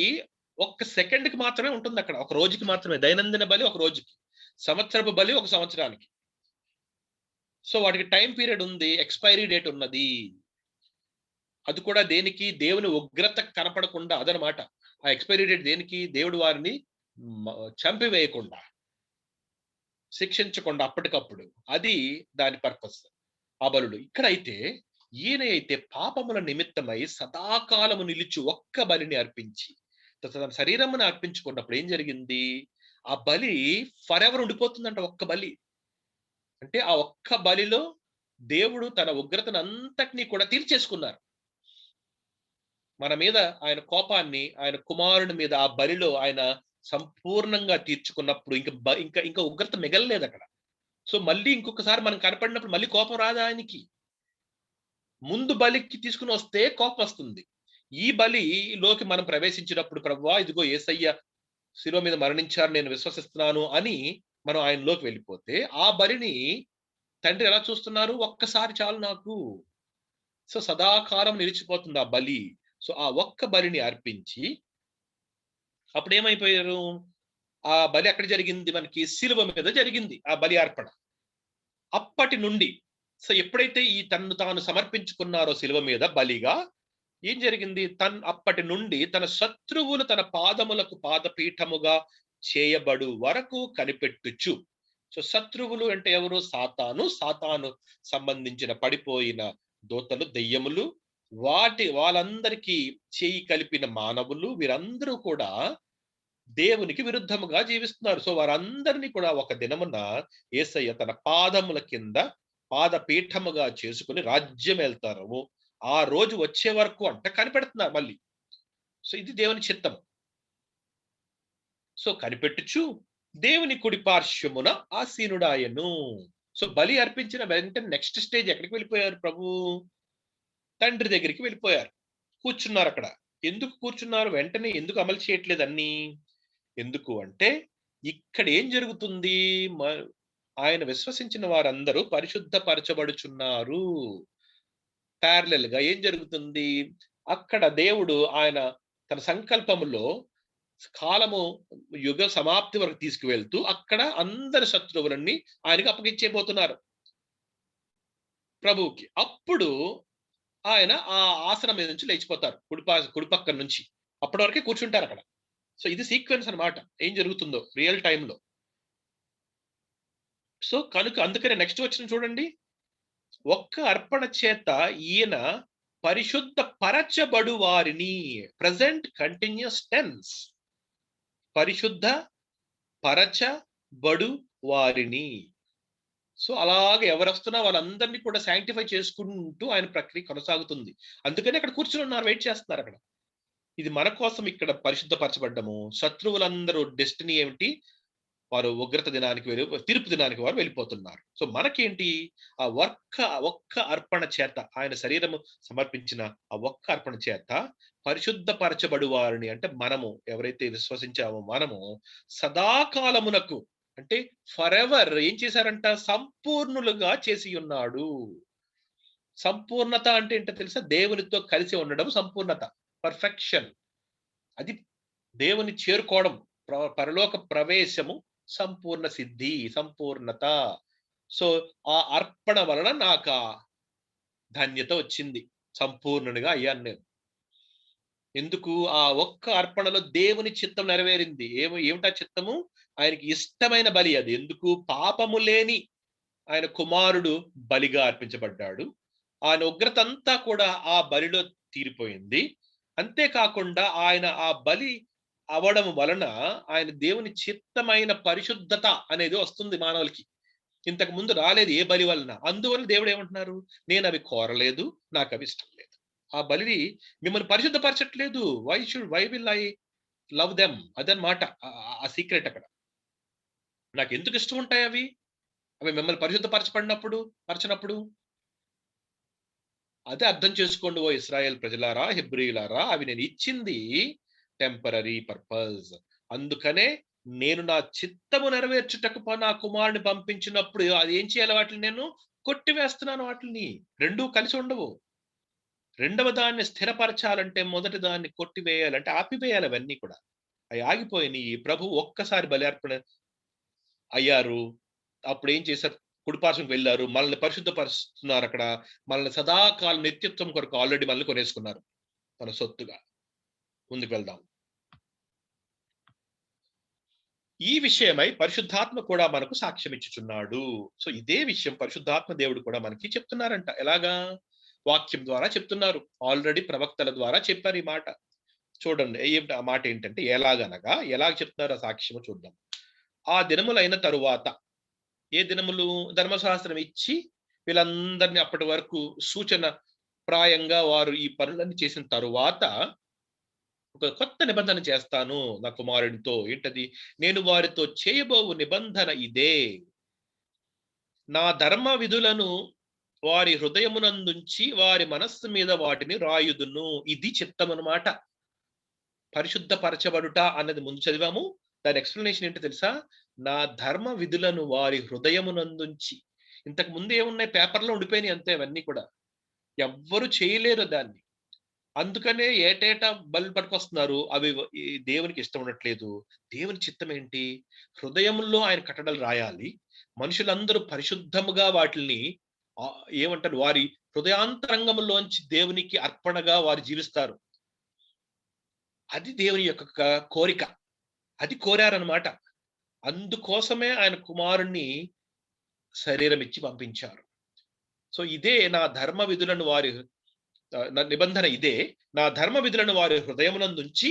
ఒక్క సెకండ్కి మాత్రమే ఉంటుంది అక్కడ, ఒక రోజుకి మాత్రమే. దైనందిన బలి ఒక రోజుకి, సంవత్సరపు బలి ఒక సంవత్సరానికి. సో వాటికి టైం పీరియడ్ ఉంది, ఎక్స్పైరీ డేట్ ఉన్నది. అది కూడా దేనికి? దేవుని ఉగ్రత కనపడకుండా. అదనమాట ఆ ఎక్స్పైరీ డేట్. దేనికి? దేవుడు వారిని చంపివేయకుండా, శిక్షించకుండా అప్పటికప్పుడు. అది దాని పర్పస్, ఆ బలుడు. ఇక్కడైతే ఈయన అయితే పాపముల నిమిత్తమై సదాకాలము నిలిచి ఒక్క బలిని అర్పించి తన శరీరమును అర్పించుకున్నప్పుడు ఏం జరిగింది? ఆ బలి ఫర్ ఎవర్ ఉండిపోతుందంట. ఒక్క బలి అంటే ఆ ఒక్క బలిలో దేవుడు తన ఉగ్రతను అంతటినీ కూడా తీర్చేసుకున్నారు. మన మీద ఆయన కోపాన్ని ఆయన కుమారుని మీద ఆ బలిలో ఆయన సంపూర్ణంగా తీర్చుకున్నప్పుడు ఇంకా ఉగ్రత మిగలలేదు అక్కడ. సో మళ్ళీ ఇంకొకసారి మనం కనపడినప్పుడు మళ్ళీ కోపం రాదా ఆయనకి? ముందు బలికి తీసుకుని వస్తే కోపం వస్తుంది. ఈ బలిలోకి మనం ప్రవేశించినప్పుడు ప్రభువా ఇదిగో యేసయ్య శిలువ మీద మరణించారు, నేను విశ్వసిస్తున్నాను అని మనం ఆయనలోకి వెళ్ళిపోతే ఆ బలిని తండ్రి ఎలా చూస్తున్నారు? ఒక్కసారి చాలు నాకు. సో సదాకాలం నిలిచిపోతుంది ఆ బలి. సో ఆ ఒక్క బలిని అర్పించి అప్పుడు ఏమైపోయారు? ఆ బలి ఎక్కడ జరిగింది? మనకి శిలువ మీద జరిగింది ఆ బలి అర్పణ. అప్పటి నుండి సో ఎప్పుడైతే ఈ తన్ను తాను సమర్పించుకున్నారో శిలువ మీద బలిగా, ఏం జరిగింది? అప్పటి నుండి తన శత్రువులు తన పాదములకు పాదపీఠముగా చేయబడు వరకు కనిపెట్టుచు. సో శత్రువులు అంటే ఎవరు? సాతాను సంబంధించిన పడిపోయిన దూతలు, దెయ్యములు, వాళ్ళందరికీ చేయి కలిపిన మానవులు, వీరందరూ కూడా దేవునికి విరుద్ధముగా జీవిస్తున్నారు. సో వారందరినీ కూడా ఒక దినమున యేసయ్య తన పాదముల కింద పాదపీఠముగా చేసుకుని రాజ్యం వెళ్తారు. ఆ రోజు వచ్చే వరకు అంట కనిపెడుతున్నారు మళ్ళీ. సో ఇది దేవుని చిత్తము. సో కనిపెట్టుచు దేవుని కుడి పార్శ్వమున ఆసీనుడాయను. సో బలి అర్పించిన వెంటనే నెక్స్ట్ స్టేజ్ ఎక్కడికి వెళ్ళిపోయారు? ప్రభు తండ్రి దగ్గరికి వెళ్ళిపోయారు, కూర్చున్నారు అక్కడ. ఎందుకు కూర్చున్నారు? వెంటనే ఎందుకు అమలు చేయట్లేదు అన్ని? ఎందుకు అంటే ఇక్కడ ఏం జరుగుతుంది? ఆయన విశ్వసించిన వారందరూ పరిశుద్ధపరచబడుచున్నారు. ప్యారలల్ గా ఏం జరుగుతుంది? అక్కడ దేవుడు ఆయన తన సంకల్పములో కాలము యుగ సమాప్తి వరకు తీసుకువెళ్తూ అక్కడ అందరి శత్రువులన్నీ ఆయనకు అప్పగించేయబోతున్నారు, ప్రభువుకి. అప్పుడు ఆయన ఆ ఆసనం మీద నుంచి లేచిపోతారు, కుడిపక్కన నుంచి. అప్పటి వరకే కూర్చుంటారు అక్కడ. సో ఇది సీక్వెన్స్ అన్నమాట, ఏం జరుగుతుందో రియల్ టైంలో. సో కనుక అందుకనే నెక్స్ట్ వచ్చిన చూడండి, ఒక్క అర్పణ చేత ఈయన పరిశుద్ధ పరచబడు వారిని, ప్రజెంట్ కంటిన్యూస్ టెన్స్, పరిశుద్ధ పరచబడు వారిని. సో అలాగే ఎవరు వస్తున్నా వాళ్ళందరినీ కూడా శాంక్టిఫై చేసుకుంటూ ఆయన ప్రక్రియ కొనసాగుతుంది. అందుకని అక్కడ కూర్చుని ఉన్నారు, వెయిట్ చేస్తున్నారు అక్కడ. ఇది మన కోసం ఇక్కడ పరిశుద్ధపరచబడ్డము. శత్రువులందరూ డెస్టినీ ఏమిటి? వారు ఉగ్రత దినానికి తీర్పు దినానికి వారు వెళ్ళిపోతున్నారు. సో మనకేంటి? ఆ ఒక్క అర్పణ చేత, ఆయన శరీరము సమర్పించిన ఆ ఒక్క అర్పణ చేత పరిశుద్ధపరచబడు వారిని, అంటే మనము ఎవరైతే విశ్వసించామో మనము సదాకాలమునకు, అంటే ఫర్ ఎవర్ ఏం చేశారంట? సంపూర్ణులుగా చేసి ఉన్నాడు. సంపూర్ణత అంటే ఏంటో తెలుసా? దేవునితో కలిసి ఉండడం సంపూర్ణత. పర్ఫెక్షన్. అది దేవుని చేరుకోవడం. పరలోక ప్రవేశము సంపూర్ణ సిద్ధి, సంపూర్ణత. సో, ఆ అర్పణ వలన నాకా ధన్యత వచ్చింది. సంపూర్ణునిగా అయ్యాను నేను. ఎందుకు? ఆ ఒక్క అర్పణలో దేవుని చిత్తం నెరవేరింది. ఏమిటా చిత్తము? ఆయనకి ఇష్టమైన బలి అది. ఎందుకు? పాపము లేని ఆయన కుమారుడు బలిగా అర్పించబడ్డాడు. ఆయన ఉగ్రతంతా కూడా ఆ బలిలో తీరిపోయింది. అంతే కాకుండా ఆయన ఆ బలి అవ్వడం వలన ఆయన దేవుని చిత్తమైన పరిశుద్ధత అనేది వస్తుంది మానవులకి. ఇంతకు ముందు రాలేదు ఏ బలి వలన. అందువల్ల దేవుడు ఏమంటున్నారు? నేనవి కోరలేదు. నాకవి ఇష్టం లేదు. ఆ బలి మిమ్మల్ని పరిశుద్ధపరచట్లేదు. Why will I love them? అదనమాట. ఆ సీక్రెట్ అక్కడ. నాకెందుకు ఇష్టం ఉంటాయి అవి? అవి మిమ్మల్ని పరచనప్పుడు అదే అర్థం చేసుకోండి ఓ ఇశ్రాయేల్ ప్రజలారా, హెబ్రీయులారా, అవి నేను ఇచ్చింది టెంపరరీ పర్పస్. అందుకనే నేను నా చిత్తము నెరవేర్చుటకు నా కుమారుని పంపించినప్పుడు అది ఏం చేయాలి? వాటిని నేను కొట్టివేస్తున్నాను వాటిని. రెండూ కలిసి ఉండవు. రెండవ దాన్ని స్థిరపరచాలంటే మొదటి దాన్ని కొట్టివేయాలంటే ఆపివేయాలి అవన్నీ కూడా. అవి ఆగిపోయినాయి. ప్రభు ఒక్కసారి బలి అర్పణ అయ్యారు. అప్పుడేం చేశారు? కుడిపార్శ్వంకి వెళ్లారు. మనల్ని పరిశుద్ధపరుస్తున్నారక్కడ. మనల్ని సదాకాలం నిత్యత్వం కొరకు ఆల్రెడీ మనల్ని కొనేసుకున్నారు. తన సొత్తుగా. ముందుకు వెళ్దాం. ఈ విషయమై పరిశుద్ధాత్మ కూడా మనకు సాక్ష్యం ఇచ్చుచున్నాడు. సో ఇదే విషయం పరిశుద్ధాత్మ దేవుడు కూడా మనకి చెప్తున్నారంట. ఎలాగా? వాక్యం ద్వారా చెప్తున్నారు. ఆల్రెడీ ప్రవక్తల ద్వారా చెప్పారు ఈ మాట. చూడండి ఆ మాట ఏంటంటే ఎలాగనగా, ఎలాగ చెప్తున్నారు ఆ సాక్ష్యము చూద్దాం. ఆ దినములైన తరువాత ఏ దినములు? ధర్మశాస్త్రం ఇచ్చి వీళ్ళందరినీ అప్పటి వరకు సూచన ప్రాయంగా వారు ఈ పనులన్నీ చేసిన తరువాత ఒక కొత్త నిబంధన చేస్తాను నా కుమారుడితో. ఏంటది? నేను వారితో చేయబోవు నిబంధన ఇదే. నా ధర్మ విధులను వారి హృదయమునందుంచి వారి మనస్సు మీద వాటిని రాయుదును. ఇది చిత్తమనమాట. పరిశుద్ధపరచబడుట అన్నది ముందు చదివాము. దాని ఎక్స్‌ప్లనేషన్ ఏంటో తెలుసా? నా ధర్మ విధులను వారి హృదయమునందుంచి. ఇంతకు ముందు ఏమున్నాయి? పేపర్‌లో ఉండిపోయినాయి అంతే అవన్నీ కూడా. ఎవ్వరు చేయలేరు దాన్ని. అందుకనే ఏటేటా బలులు పట్టుకొస్తున్నారు. అవి ఈ దేవునికి ఇష్టం ఉండట్లేదు. దేవుని చిత్తం ఏంటి? హృదయంలో ఆయన కట్టడలు రాయాలి. మనుషులందరూ పరిశుద్ధముగా వాటిల్ని ఏమంటారు? వారి హృదయాంతరంగంలోంచి దేవునికి అర్పణగా వారు జీవిస్తారు. అది దేవుని యొక్క కోరిక. అది కోరారనమాట. అందుకోసమే ఆయన కుమారుణ్ణి శరీరం ఇచ్చి పంపించారు. సో ఇదే నా ధర్మ విధులను వారి నా నిబంధన ఇదే. నా ధర్మ విధులను వారి హృదయమునందుంచి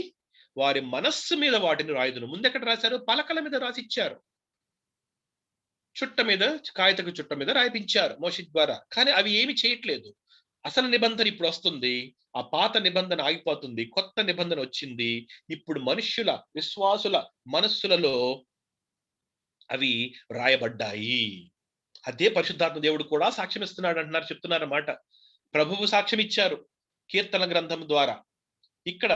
వారి మనస్సు మీద వాటిని రాయుదును. ముందెక్కడ రాశారు? పలకల మీద రాసిచ్చారు. చుట్ట మీద, కాగితపు చుట్ట మీద రాయిపించారు మోషే ద్వారా. కానీ అవి ఏమి చేయట్లేదు. అసలు నిబంధన ఇప్పుడు వస్తుంది. ఆ పాత నిబంధన ఆగిపోతుంది. కొత్త నిబంధన వచ్చింది. ఇప్పుడు మనుష్యుల, విశ్వాసుల మనస్సులలో అవి రాయబడ్డాయి. అదే పరిశుద్ధాత్మ దేవుడు కూడా సాక్ష్యం ఇస్తున్నాడు అంటున్నారు, చెప్తున్నారన్నమాట. ప్రభువు సాక్ష్యం ఇచ్చారు కీర్తన గ్రంథం ద్వారా. ఇక్కడ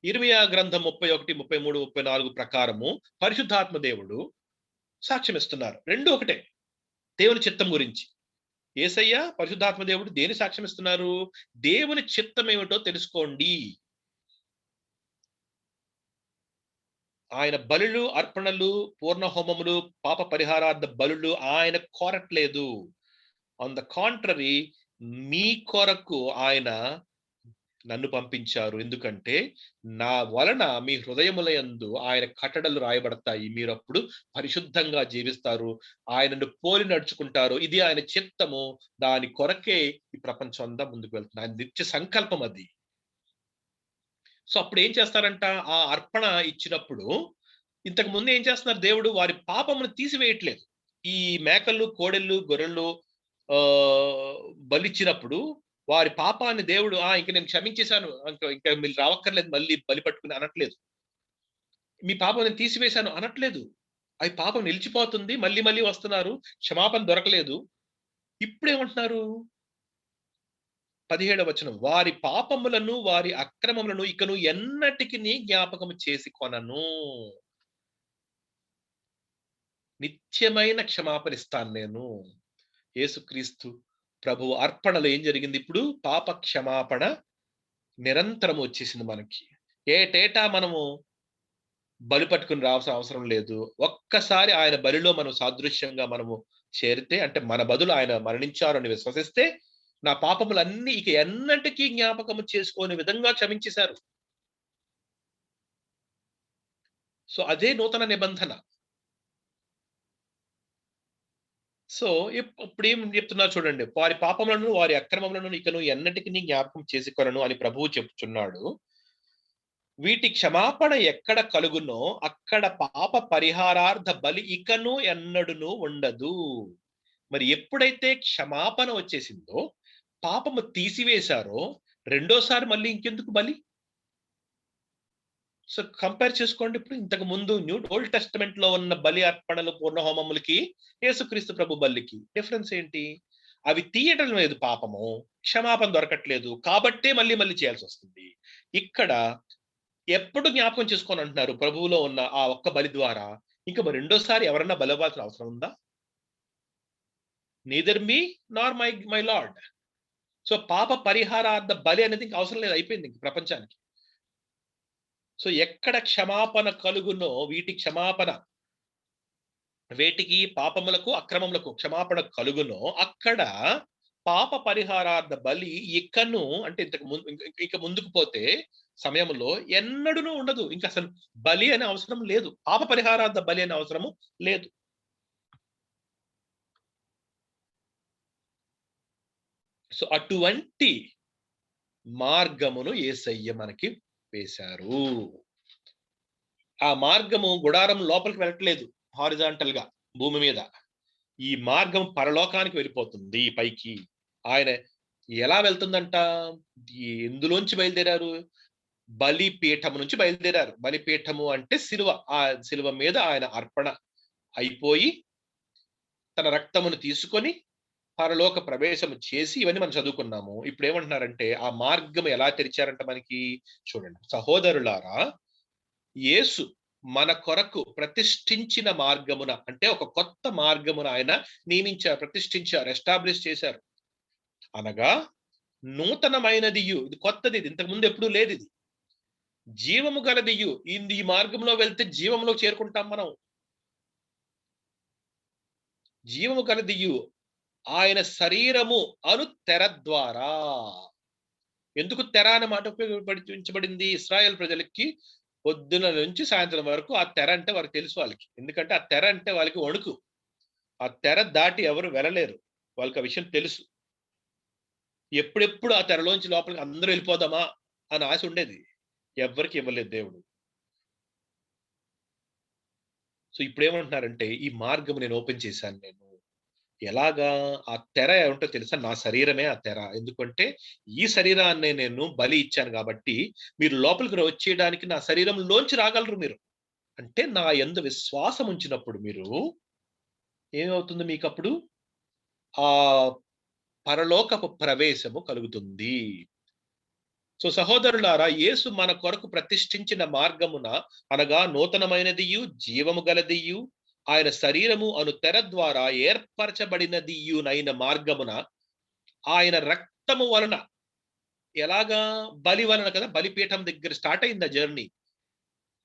ఇర్మియా గ్రంథం 31, 33, 34 ప్రకారము పరిశుద్ధాత్మ దేవుడు సాక్ష్యం ఇస్తున్నారు. రెండు ఒకటే. దేవుని చిత్తం గురించి. యేసయ్య, పరిశుద్ధాత్మ దేవుడు దేని సాక్ష్యం ఇస్తున్నారు? దేవుని చిత్తం ఏమిటో తెలుసుకోండి. ఆయన బలులు, అర్పణలు, పూర్ణ హోమములు, పాప పరిహారార్థ బలులు ఆయన కోరట్లేదు. ఆన్ ద కాంట్రరీ, మీ కొరకు ఆయన నన్ను పంపించారు. ఎందుకంటే నా వలన మీ హృదయములయందు ఆయన కట్టడలు రాయబడతాయి. మీరప్పుడు పరిశుద్ధంగా జీవిస్తారు. ఆయనను పోలి నడుచుకుంటారు. ఇది ఆయన చిత్తము. దాని కొరకే ఈ ప్రపంచం అంతా ముందుకు వెళ్తుంది. ఆయన నిత్య సంకల్పం అది. సో అప్పుడు ఏం చేస్తారంట? ఆ అర్పణ ఇచ్చినప్పుడు ఇంతకు ముందు ఏం చేస్తున్నారు? దేవుడు వారి పాపమును తీసివేయట్లేదు. ఈ మేకలు, కోడెలు, గొర్రెలు బలిచ్చినప్పుడు వారి పాపాన్ని దేవుడు ఇంక నేను క్షమించేశాను. ఇంకా మీరు రావక్కర్లేదు మళ్ళీ బలి పట్టుకుని అనట్లేదు. మీ పాపం నేను తీసివేశాను అనట్లేదు. అయి పాపం నిలిచిపోతుంది. మళ్ళీ మళ్ళీ వస్తున్నారు. క్షమాపణ దొరకలేదు. ఇప్పుడేమంటున్నారు? 17వ వచనం. వారి పాపములను, వారి అక్రమములను ఇకను ఎన్నటికిని జ్ఞాపకము చేసుకొనను. నిత్యమైన క్షమాపణ ఇస్తాను నేను. యేసుక్రీస్తు ప్రభువు అర్పణలో ఏం జరిగింది? ఇప్పుడు పాప క్షమాపణ నిరంతరం వచ్చేసింది మనకి. ఏటేటా మనము బలి పట్టుకొని రావాల్సిన అవసరం లేదు. ఒక్కసారి ఆయన బలిలో మనం సాదృశ్యంగా మనము చేరితే, అంటే మన బదులు ఆయన మరణించారు అని విశ్వసిస్తే, నా పాపములన్నీ ఇక ఎన్నటికీ జ్ఞాపకము చేసుకోని విధంగా క్షమించేశారు. సో, అదే నూతన నిబంధన. సో, ఇప్పుడేం చెప్తున్నారు చూడండి. వారి పాపములను, వారి అక్రమములను ఇకను ఎన్నటికిని జ్ఞాపకం చేసుకొనను అని ప్రభువు చెప్పుచున్నాడు. వీటి క్షమాపణ ఎక్కడ కలుగునో అక్కడ పాప పరిహారార్థ బలి ఇకను ఎన్నడును ఉండదు. మరి ఎప్పుడైతే క్షమాపణ వచ్చేసిందో, పాపము తీసివేశారో, రెండోసారి మళ్ళీ ఇంకెందుకు బలి? సో, కంపేర్ చేసుకోండి. ఇప్పుడు ఇంతకు ముందు ఓల్డ్ టెస్టమెంట్ లో ఉన్న బలి అర్పణలు, పూర్ణ హోమములకి, యేసుక్రీస్తు ప్రభు బలికి డిఫరెన్స్ ఏంటి? అవి తీయటం లేదు పాపము, క్షమాపణ దొరకట్లేదు కాబట్టే మళ్ళీ మళ్ళీ చేయాల్సి వస్తుంది. ఇక్కడ ఎప్పుడు జ్ఞాపకం చేసుకొని అంటున్నారు ప్రభువులో ఉన్న ఆ ఒక్క బలి ద్వారా. ఇంకా మరి రెండోసారి ఎవరన్నా బలవ్వాల్సిన అవసరం ఉందా? Neither me Nar my lord. So, పాప పరిహారార్థ బలి అనేది ఇంక అవసరం లేదు, అయిపోయింది ఇంక ప్రపంచానికి. సో, ఎక్కడ క్షమాపణ కలుగునో వీటి క్షమాపణ, వేటికి పాపములకు, అక్రమములకు క్షమాపణ కలుగునో అక్కడ పాప పరిహారార్థ బలి ఇకను, అంటే ఇంతకు ముందు ఇక ముందుకు పోతే సమయంలో ఎన్నడూను ఉండదు. ఇంక అసలు బలి అనే అవసరం లేదు. పాప పరిహారార్థ బలి అనే అవసరము లేదు. సో, అటువంటి మార్గమును యేసయ్య మనకి వేశారు. ఆ మార్గము గుడారం లోపలికి వెళ్ళట్లేదు హారిజాంటల్ గా భూమి మీద. ఈ మార్గం పరలోకానికి వెళ్ళిపోతుంది పైకి. ఆయన ఎలా వెళ్తుందంట? ఎందులోంచి బయలుదేరారు? బలిపీఠము నుంచి బయలుదేరారు. బలిపీఠము అంటే సిలువ. ఆ సిలువ మీద ఆయన అర్పణ అయిపోయి తన రక్తమును తీసుకొని పరలోక ప్రవేశము చేసి, ఇవన్నీ మనం చదువుకున్నాము. ఇప్పుడు ఏమంటున్నారంటే ఆ మార్గం ఎలా తెరిచారంట మనకి చూడండి. సహోదరులారా, యేసు మన కొరకు ప్రతిష్ఠించిన మార్గమున, అంటే ఒక కొత్త మార్గమున ఆయన నియమించారు, ప్రతిష్ఠించారు, ఎస్టాబ్లిష్ చేశారు. అనగా నూతనమైనదియు, ఇది కొత్తది, ఇది ఇంతకు ముందు ఎప్పుడూ లేదు. ఇది జీవము గలదియు. ఈ మార్గంలో వెళ్తే జీవంలో చేరుకుంటాం మనం. జీవము గలదియు ఆయన శరీరము అను తెర ద్వారా. ఎందుకు తెర అనే మాట ఉపయోగించబడింది? ఇశ్రాయేల్ ప్రజలకి పొద్దున నుంచి సాయంత్రం వరకు ఆ తెర అంటే వారికి తెలుసు వాళ్ళకి. ఎందుకంటే ఆ తెర అంటే వాళ్ళకి వణుకు. ఆ తెర దాటి ఎవరు వెళ్ళలేరు. వాళ్ళకి ఆ విషయం తెలుసు. ఎప్పుడెప్పుడు ఆ తెరలోంచి లోపలికి అందరూ వెళ్ళిపోదామా అని ఆశ ఉండేది. ఎవ్వరికి ఇవ్వలేదు దేవుడు. సో, ఇప్పుడేమంటున్నారంటే ఈ మార్గం నేను ఓపెన్ చేశాను నేను. ఎలాగా? ఆ తెర ఏమిటో తెలుసా? నా శరీరమే ఆ తెర. ఎందుకంటే ఈ శరీరాన్ని నేను బలి ఇచ్చాను కాబట్టి మీరు లోపలికి వచ్చేయడానికి నా శరీరంలోంచి రాగలరు మీరు. అంటే నా యందు విశ్వాసం ఉంచినప్పుడు మీరు ఏమవుతుంది మీకప్పుడు? ఆ పరలోకపు ప్రవేశము కలుగుతుంది. సో, సహోదరులారా, యేసు మన కొరకు ప్రతిష్ఠించిన మార్గమున, అనగా నూతనమైనదియు, జీవము గలదియు, ఆయన శరీరము అను తెర ద్వారా ఏర్పరచబడినదియునైన మార్గమున ఆయన రక్తము వలన, ఎలాగా? బలి వలన కదా, బలిపీఠం దగ్గర స్టార్ట్ అయింది ఆ జర్నీ.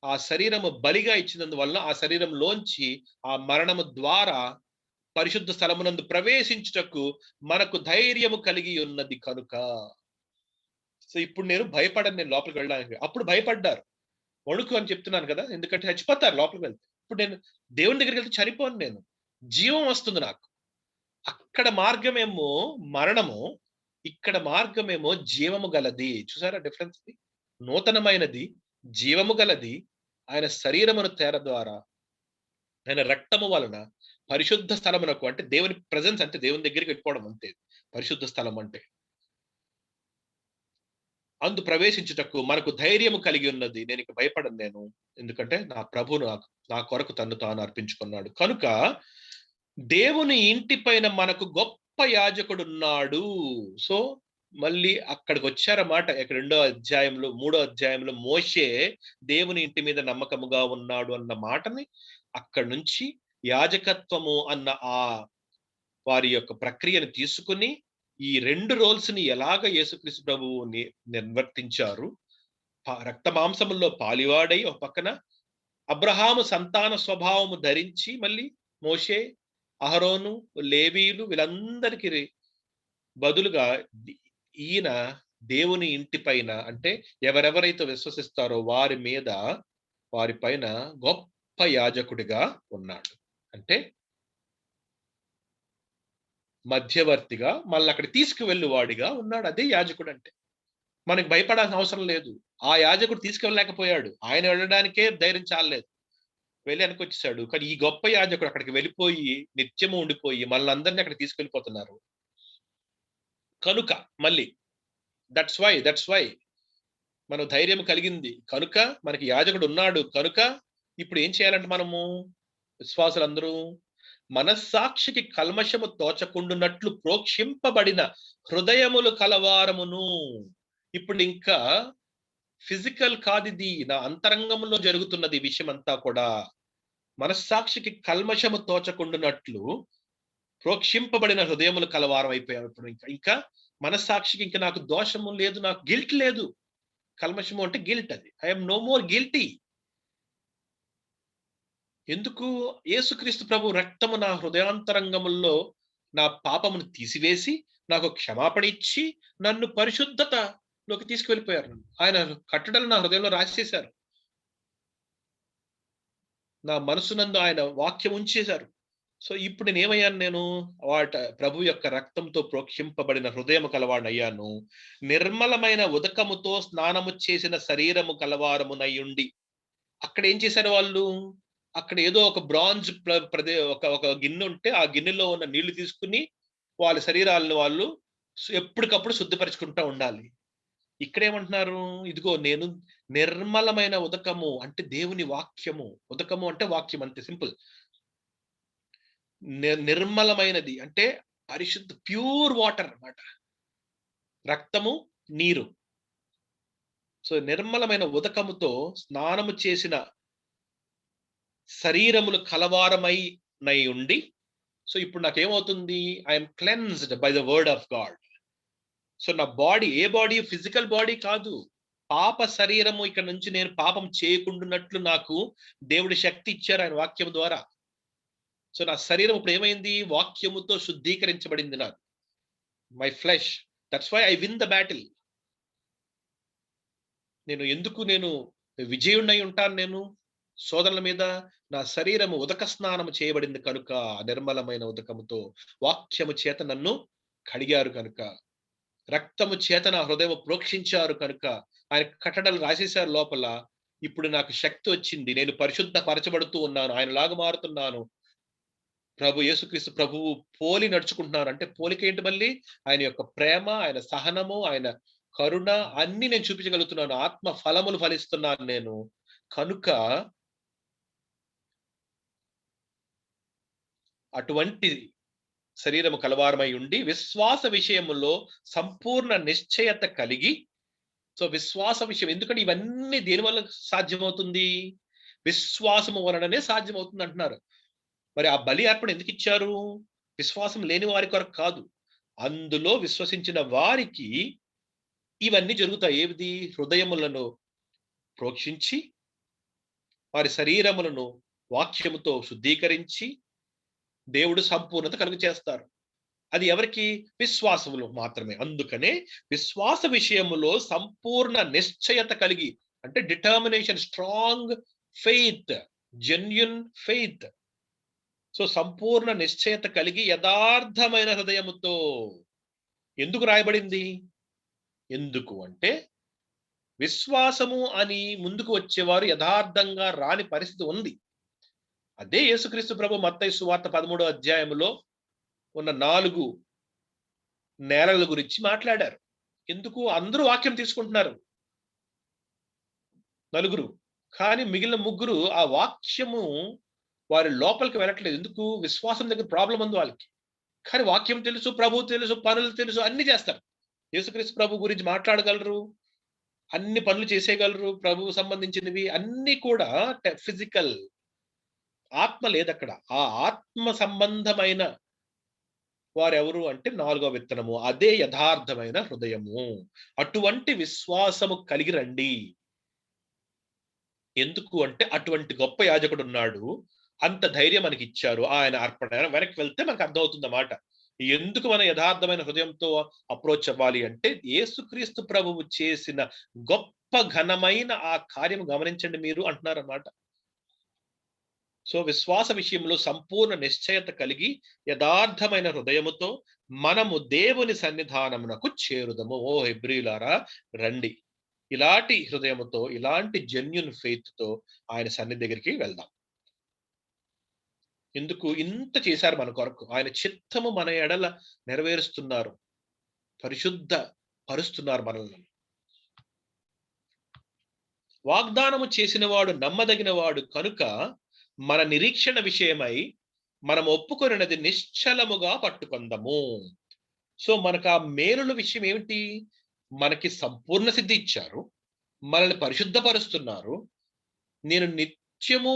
ఆ శరీరము బలిగా ఇచ్చినందువలన ఆ శరీరంలోంచి ఆ మరణము ద్వారా పరిశుద్ధ స్థలమునందు ప్రవేశించుటకు మనకు ధైర్యము కలిగి ఉన్నది కనుక. సో, ఇప్పుడు నేను భయపడను, నేను లోపలికి వెళ్ళడానికి. అప్పుడు భయపడ్డారు. వణుకు అని చెప్తున్నాను కదా! ఎందుకంటే చచ్చిపోతారు లోపలికి వెళ్తే. ఇప్పుడు నేను దేవుని దగ్గరికెళ్తే చనిపోను నేను. జీవం వస్తుంది నాకు. అక్కడ మార్గమేమో మరణము, ఇక్కడ మార్గమేమో జీవము గలది. చూసారా డిఫరెన్స్? నూతనమైనది, జీవము గలది, ఆయన శరీరమును తెర ద్వారా, ఆయన రక్తము వలన పరిశుద్ధ స్థలమునకు, అంటే దేవుని ప్రెజెన్స్, అంటే దేవుని దగ్గరికి వెళ్ళిపోవడం అంతే పరిశుద్ధ స్థలం అంటే. అందు ప్రవేశించుటకు మనకు ధైర్యము కలిగి ఉన్నది. నేనిక భయపడను నేను. ఎందుకంటే నా ప్రభువు నా కొరకు తన్ను తాను అర్పించుకున్నాడు. కనుక దేవుని ఇంటి పైన మనకు గొప్ప యాజకుడున్నాడు. సో, మళ్ళీ అక్కడికొచ్చారన్నమాట. రెండో అధ్యాయంలో, మూడో అధ్యాయంలో మోషే దేవుని ఇంటి మీద నమ్మకముగా ఉన్నాడు అన్న మాటని అక్కడి నుంచి యాజకత్వము అన్న ఆ వారి యొక్క ప్రక్రియను తీసుకుని ఈ 2 రోల్స్ ని ఎలాగ యేసుక్రీస్తు ప్రభువు నిర్వర్తించారు. రక్త మాంసముల్లో పాలివాడై ఒక పక్కన అబ్రహాము సంతాన స్వభావము ధరించి మళ్ళీ మోషే, అహరోను, లేవీయులు వీళ్ళందరికీ బదులుగా ఈయన దేవుని ఇంటి పైన, అంటే ఎవరెవరైతే విశ్వసిస్తారో వారి మీద, వారి పైన గొప్ప యాజకుడిగా ఉన్నాడు. అంటే మధ్యవర్తిగా మళ్ళీ అక్కడ తీసుకువెళ్ళు వాడిగా ఉన్నాడు. అదే యాజకుడు అంటే. మనకి భయపడాల్సిన అవసరం లేదు. ఆ యాజకుడు తీసుకెళ్ళలేకపోయాడు. ఆయన వెళ్ళడానికే ధైర్యం చాలలేదు. వెళ్ళి వెనకొచ్చేసాడు. కానీ ఈ గొప్ప యాజకుడు అక్కడికి వెళ్ళిపోయి నిత్యము ఉండిపోయి మళ్ళందరినీ అక్కడికి తీసుకెళ్ళిపోతున్నారు. కనుక మళ్ళీ దట్స్ వై మనం ధైర్యం కలిగింది కనుక, మనకి యాజకుడు ఉన్నాడు కనుక ఇప్పుడు ఏం చేయాలంటే మనము విశ్వాసులందరూ మనస్సాక్షికి కల్మషము తోచకుండునట్లు ప్రోక్షింపబడిన హృదయములు కలవారమును. ఇప్పుడు ఇంకా ఫిజికల్ కాదిది, నా అంతరంగంలో జరుగుతున్నది విషయం అంతా కూడా. మనస్సాక్షికి కల్మషము తోచకుండునట్లు ప్రోక్షింపబడిన హృదయములు కలవారం అయిపోయాం. ఇప్పుడు ఇంకా మనస్సాక్షికి ఇంకా నాకు దోషము లేదు, నాకు గిల్ట్ లేదు. కల్మషము అంటే గిల్ట్, అది ఐఎమ్ నో మోర్ గిల్టీ. ఎందుకు? యేసుక్రీస్తు ప్రభు రక్తము నా హృదయాంతరంగముల్లో నా పాపమును తీసివేసి నాకు క్షమాపణ ఇచ్చి నన్ను పరిశుద్ధతలోకి తీసుకువెళ్ళిపోయారు. ఆయన కట్టడలు నా హృదయంలో రాసేశారు. నా మనసునందు ఆయన వాక్యం ఉంచేశారు. సో ఇప్పుడు నేను ప్రభు యొక్క రక్తంతో ప్రోక్షింపబడిన హృదయము కలవాడయ్యాను. నిర్మలమైన ఉదకముతో స్నానము చేసిన శరీరము కలవారమునయ్యుండి. అక్కడ ఏం చేశారు వాళ్ళు? అక్కడ ఏదో ఒక బ్రాంజ్ ఒక గిన్నె ఉంటే ఆ గిన్నెలో ఉన్న నీళ్లు తీసుకుని వాళ్ళ శరీరాలను వాళ్ళు ఎప్పటికప్పుడు శుద్ధిపరచుకుంటూ ఉండాలి. ఇక్కడేమంటున్నారు? ఇదిగో నేను నిర్మలమైన ఉదకము అంటే దేవుని వాక్యము. ఉదకము అంటే వాక్యం, అంతే సింపుల్. నిర్మలమైనది అంటే పరిశుద్ధ, ప్యూర్ వాటర్ అన్నమాట. రక్తము, నీరు. సో నిర్మలమైన ఉదకముతో స్నానము చేసిన శరీరములు కలవారమై ఉండి. సో ఇప్పుడు నాకేమవుతుంది? I'm cleansed by the word of God. So నా బాడీ, ఏ బాడీ? ఫిజికల్ బాడీ కాదు, పాప శరీరము. ఇక్కడ నుంచి నేను పాపం చేయకుండానట్లు నాకు దేవుడి శక్తి ఇచ్చారు ఆయన వాక్యం ద్వారా. సో నా శరీరం ఇప్పుడు ఏమైంది? వాక్యముతో శుద్ధీకరించబడింది. నాకు my flesh, that's why I win the battle. నేను విజయుణ్ణి ఉంటాను. నేను సోదరుల మీద నా శరీరము ఉదక స్నానము చేయబడింది కనుక, నిర్మలమైన ఉదకముతో వాక్యము చేత నన్ను కడిగారు కనుక, రక్తము చేత నా హృదయం ప్రోక్షించారు కనుక, ఆయన కట్టడలు రాసేశారు లోపల. ఇప్పుడు నాకు శక్తి వచ్చింది, నేను పరిశుద్ధ పరచబడుతూ ఉన్నాను, ఆయనలాగా మారుతున్నాను. ప్రభు యేసుక్రీస్తు ప్రభువు పోలి నడుచుకుంటున్నాను. అంటే పోలిక ఏంటి? మళ్ళీ ఆయన యొక్క ప్రేమ, ఆయన సహనము, ఆయన కరుణ అన్ని నేను చూపించగలుగుతున్నాను. ఆత్మ ఫలములు ఫలిస్తున్నాను నేను కనుక. అటువంటి శరీరము కలవారమై ఉండి విశ్వాస విషయములో సంపూర్ణ నిశ్చయత కలిగి. సో విశ్వాస విషయం, ఎందుకంటే ఇవన్నీ దేని వల్ల సాధ్యమవుతుంది? విశ్వాసము వలననే సాధ్యమవుతుంది అంటున్నారు. మరి ఆ బలి అర్పణ ఎందుకు ఇచ్చారు? విశ్వాసం లేని వారి కొరకు కాదు, అందులో విశ్వసించిన వారికి ఇవన్నీ జరుగుతాయి. ఏది? హృదయములను ప్రోక్షించి వారి శరీరములను వాక్యముతో శుద్ధీకరించి దేవుడు సంపూర్ణత కలుగు చేస్తారు. అది ఎవరికి? విశ్వాసములు మాత్రమే. అందుకనే విశ్వాస విషయములో సంపూర్ణ నిశ్చయత కలిగి, అంటే determination, strong faith, genuine faith. So సంపూర్ణ నిశ్చయత కలిగి యథార్థమైన హృదయముతో. ఎందుకు రాయబడింది? ఎందుకు అంటే విశ్వాసము అని ముందుకు వచ్చేవారు యథార్థంగా రాని పరిస్థితి ఉంది. అదే యేసుక్రీస్తు ప్రభు మత్తయి సువార్త 13వ అధ్యాయములో ఉన్న 4 నేలల గురించి మాట్లాడారు. ఎందుకు? అందరూ వాక్యం తీసుకుంటున్నారు, 4, కానీ మిగిలిన 3 ఆ వాక్యము వారి లోపలికి వెళ్ళట్లేదు. ఎందుకు? విశ్వాసం దగ్గర ప్రాబ్లం ఉంది వాళ్ళకి. కానీ వాక్యం తెలుసు, ప్రభు తెలుసు, పనులు తెలుసు, అన్ని చేస్తారు. యేసుక్రీస్తు ప్రభు గురించి మాట్లాడగలరు, అన్ని పనులు చేసేయగలరు, ప్రభువు సంబంధించినవి అన్ని కూడా ఫిజికల్. ఆత్మ లేదక్కడ. ఆ ఆత్మ సంబంధమైన వారెవరు అంటే నాలుగో విత్తనము. అదే యథార్థమైన హృదయము. అటువంటి విశ్వాసము కలిగి రండి. ఎందుకు అంటే అటువంటి గొప్ప యాజకుడున్నాడు. అంత ధైర్యం మనకిచ్చారు. ఆయన అర్పణ. వెనక్కి వెళ్తే మనకు అర్థమవుతుందన్నమాట. ఎందుకు మనం యథార్థమైన హృదయంతో అప్రోచ్ అవ్వాలి అంటే యేసుక్రీస్తు ప్రభువు చేసిన గొప్ప ఘనమైన ఆ కార్యం గమనించండి మీరు అంటున్నారన్నమాట. సో విశ్వాస విషయంలో సంపూర్ణ నిశ్చయత కలిగి యథార్థమైన హృదయముతో మనము దేవుని సన్నిధానమునకు చేరుదము. ఓ హెబ్రీయులారా రండి. ఇలాంటి హృదయముతో, ఇలాంటి జెన్యూన్ ఫెయిత్ తో ఆయన సన్నిధి దగ్గరికి వెళ్దాం. ఎందుకు ఇంత చేశారు మన కొరకు. ఆయన చిత్తము మన ఎడల నెరవేరుస్తున్నారు. పరిశుద్ధ పరుస్తున్నారు మనల్ని. వాగ్దానము చేసిన వాడు నమ్మదగిన వాడు కనుక మన నిరీక్షణ విషయమై మనం ఒప్పుకొనినది నిశ్చలముగా పట్టుకొందము. సో మనకు ఆ మేలుల విషయం ఏమిటి? మనకి సంపూర్ణ సిద్ధి ఇచ్చారు. మనల్ని పరిశుద్ధపరుస్తున్నారు. నేను నిత్యము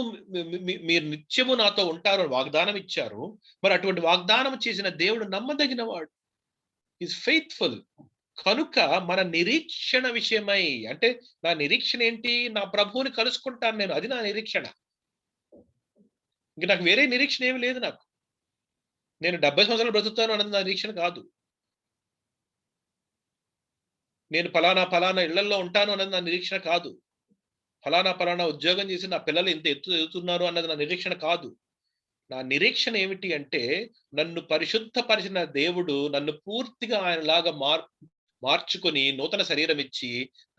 మీరు నిత్యము నాతో ఉంటారు అని వాగ్దానం ఇచ్చారు. మరి అటువంటి వాగ్దానం చేసిన దేవుడు నమ్మదగిన వాడు. Is faithful. కనుక మన నిరీక్షణ విషయమై అంటే నా నిరీక్షణ ఏంటి? నా ప్రభువుని కలుసుకుంటాను నేను. అది నా నిరీక్షణ. ఇంక నాకు వేరే నిరీక్షణ ఏమి లేదు నాకు. నేను 70 సంవత్సరాలు బ్రతుకుతాను అన్నది నా నిరీక్షణ కాదు. నేను పలానా ఇళ్లల్లో ఉంటాను అన్నది నా నిరీక్షణ కాదు. పలానా ఉద్యోగం చేసి నా పిల్లలు ఇంత ఎత్తు ఎదుగుతున్నారు అన్నది నా నిరీక్షణ కాదు. నా నిరీక్షణ ఏమిటి అంటే నన్ను పరిశుద్ధపరిచిన దేవుడు నన్ను పూర్తిగా ఆయనలాగా మార్చుకొని నూతన శరీరం ఇచ్చి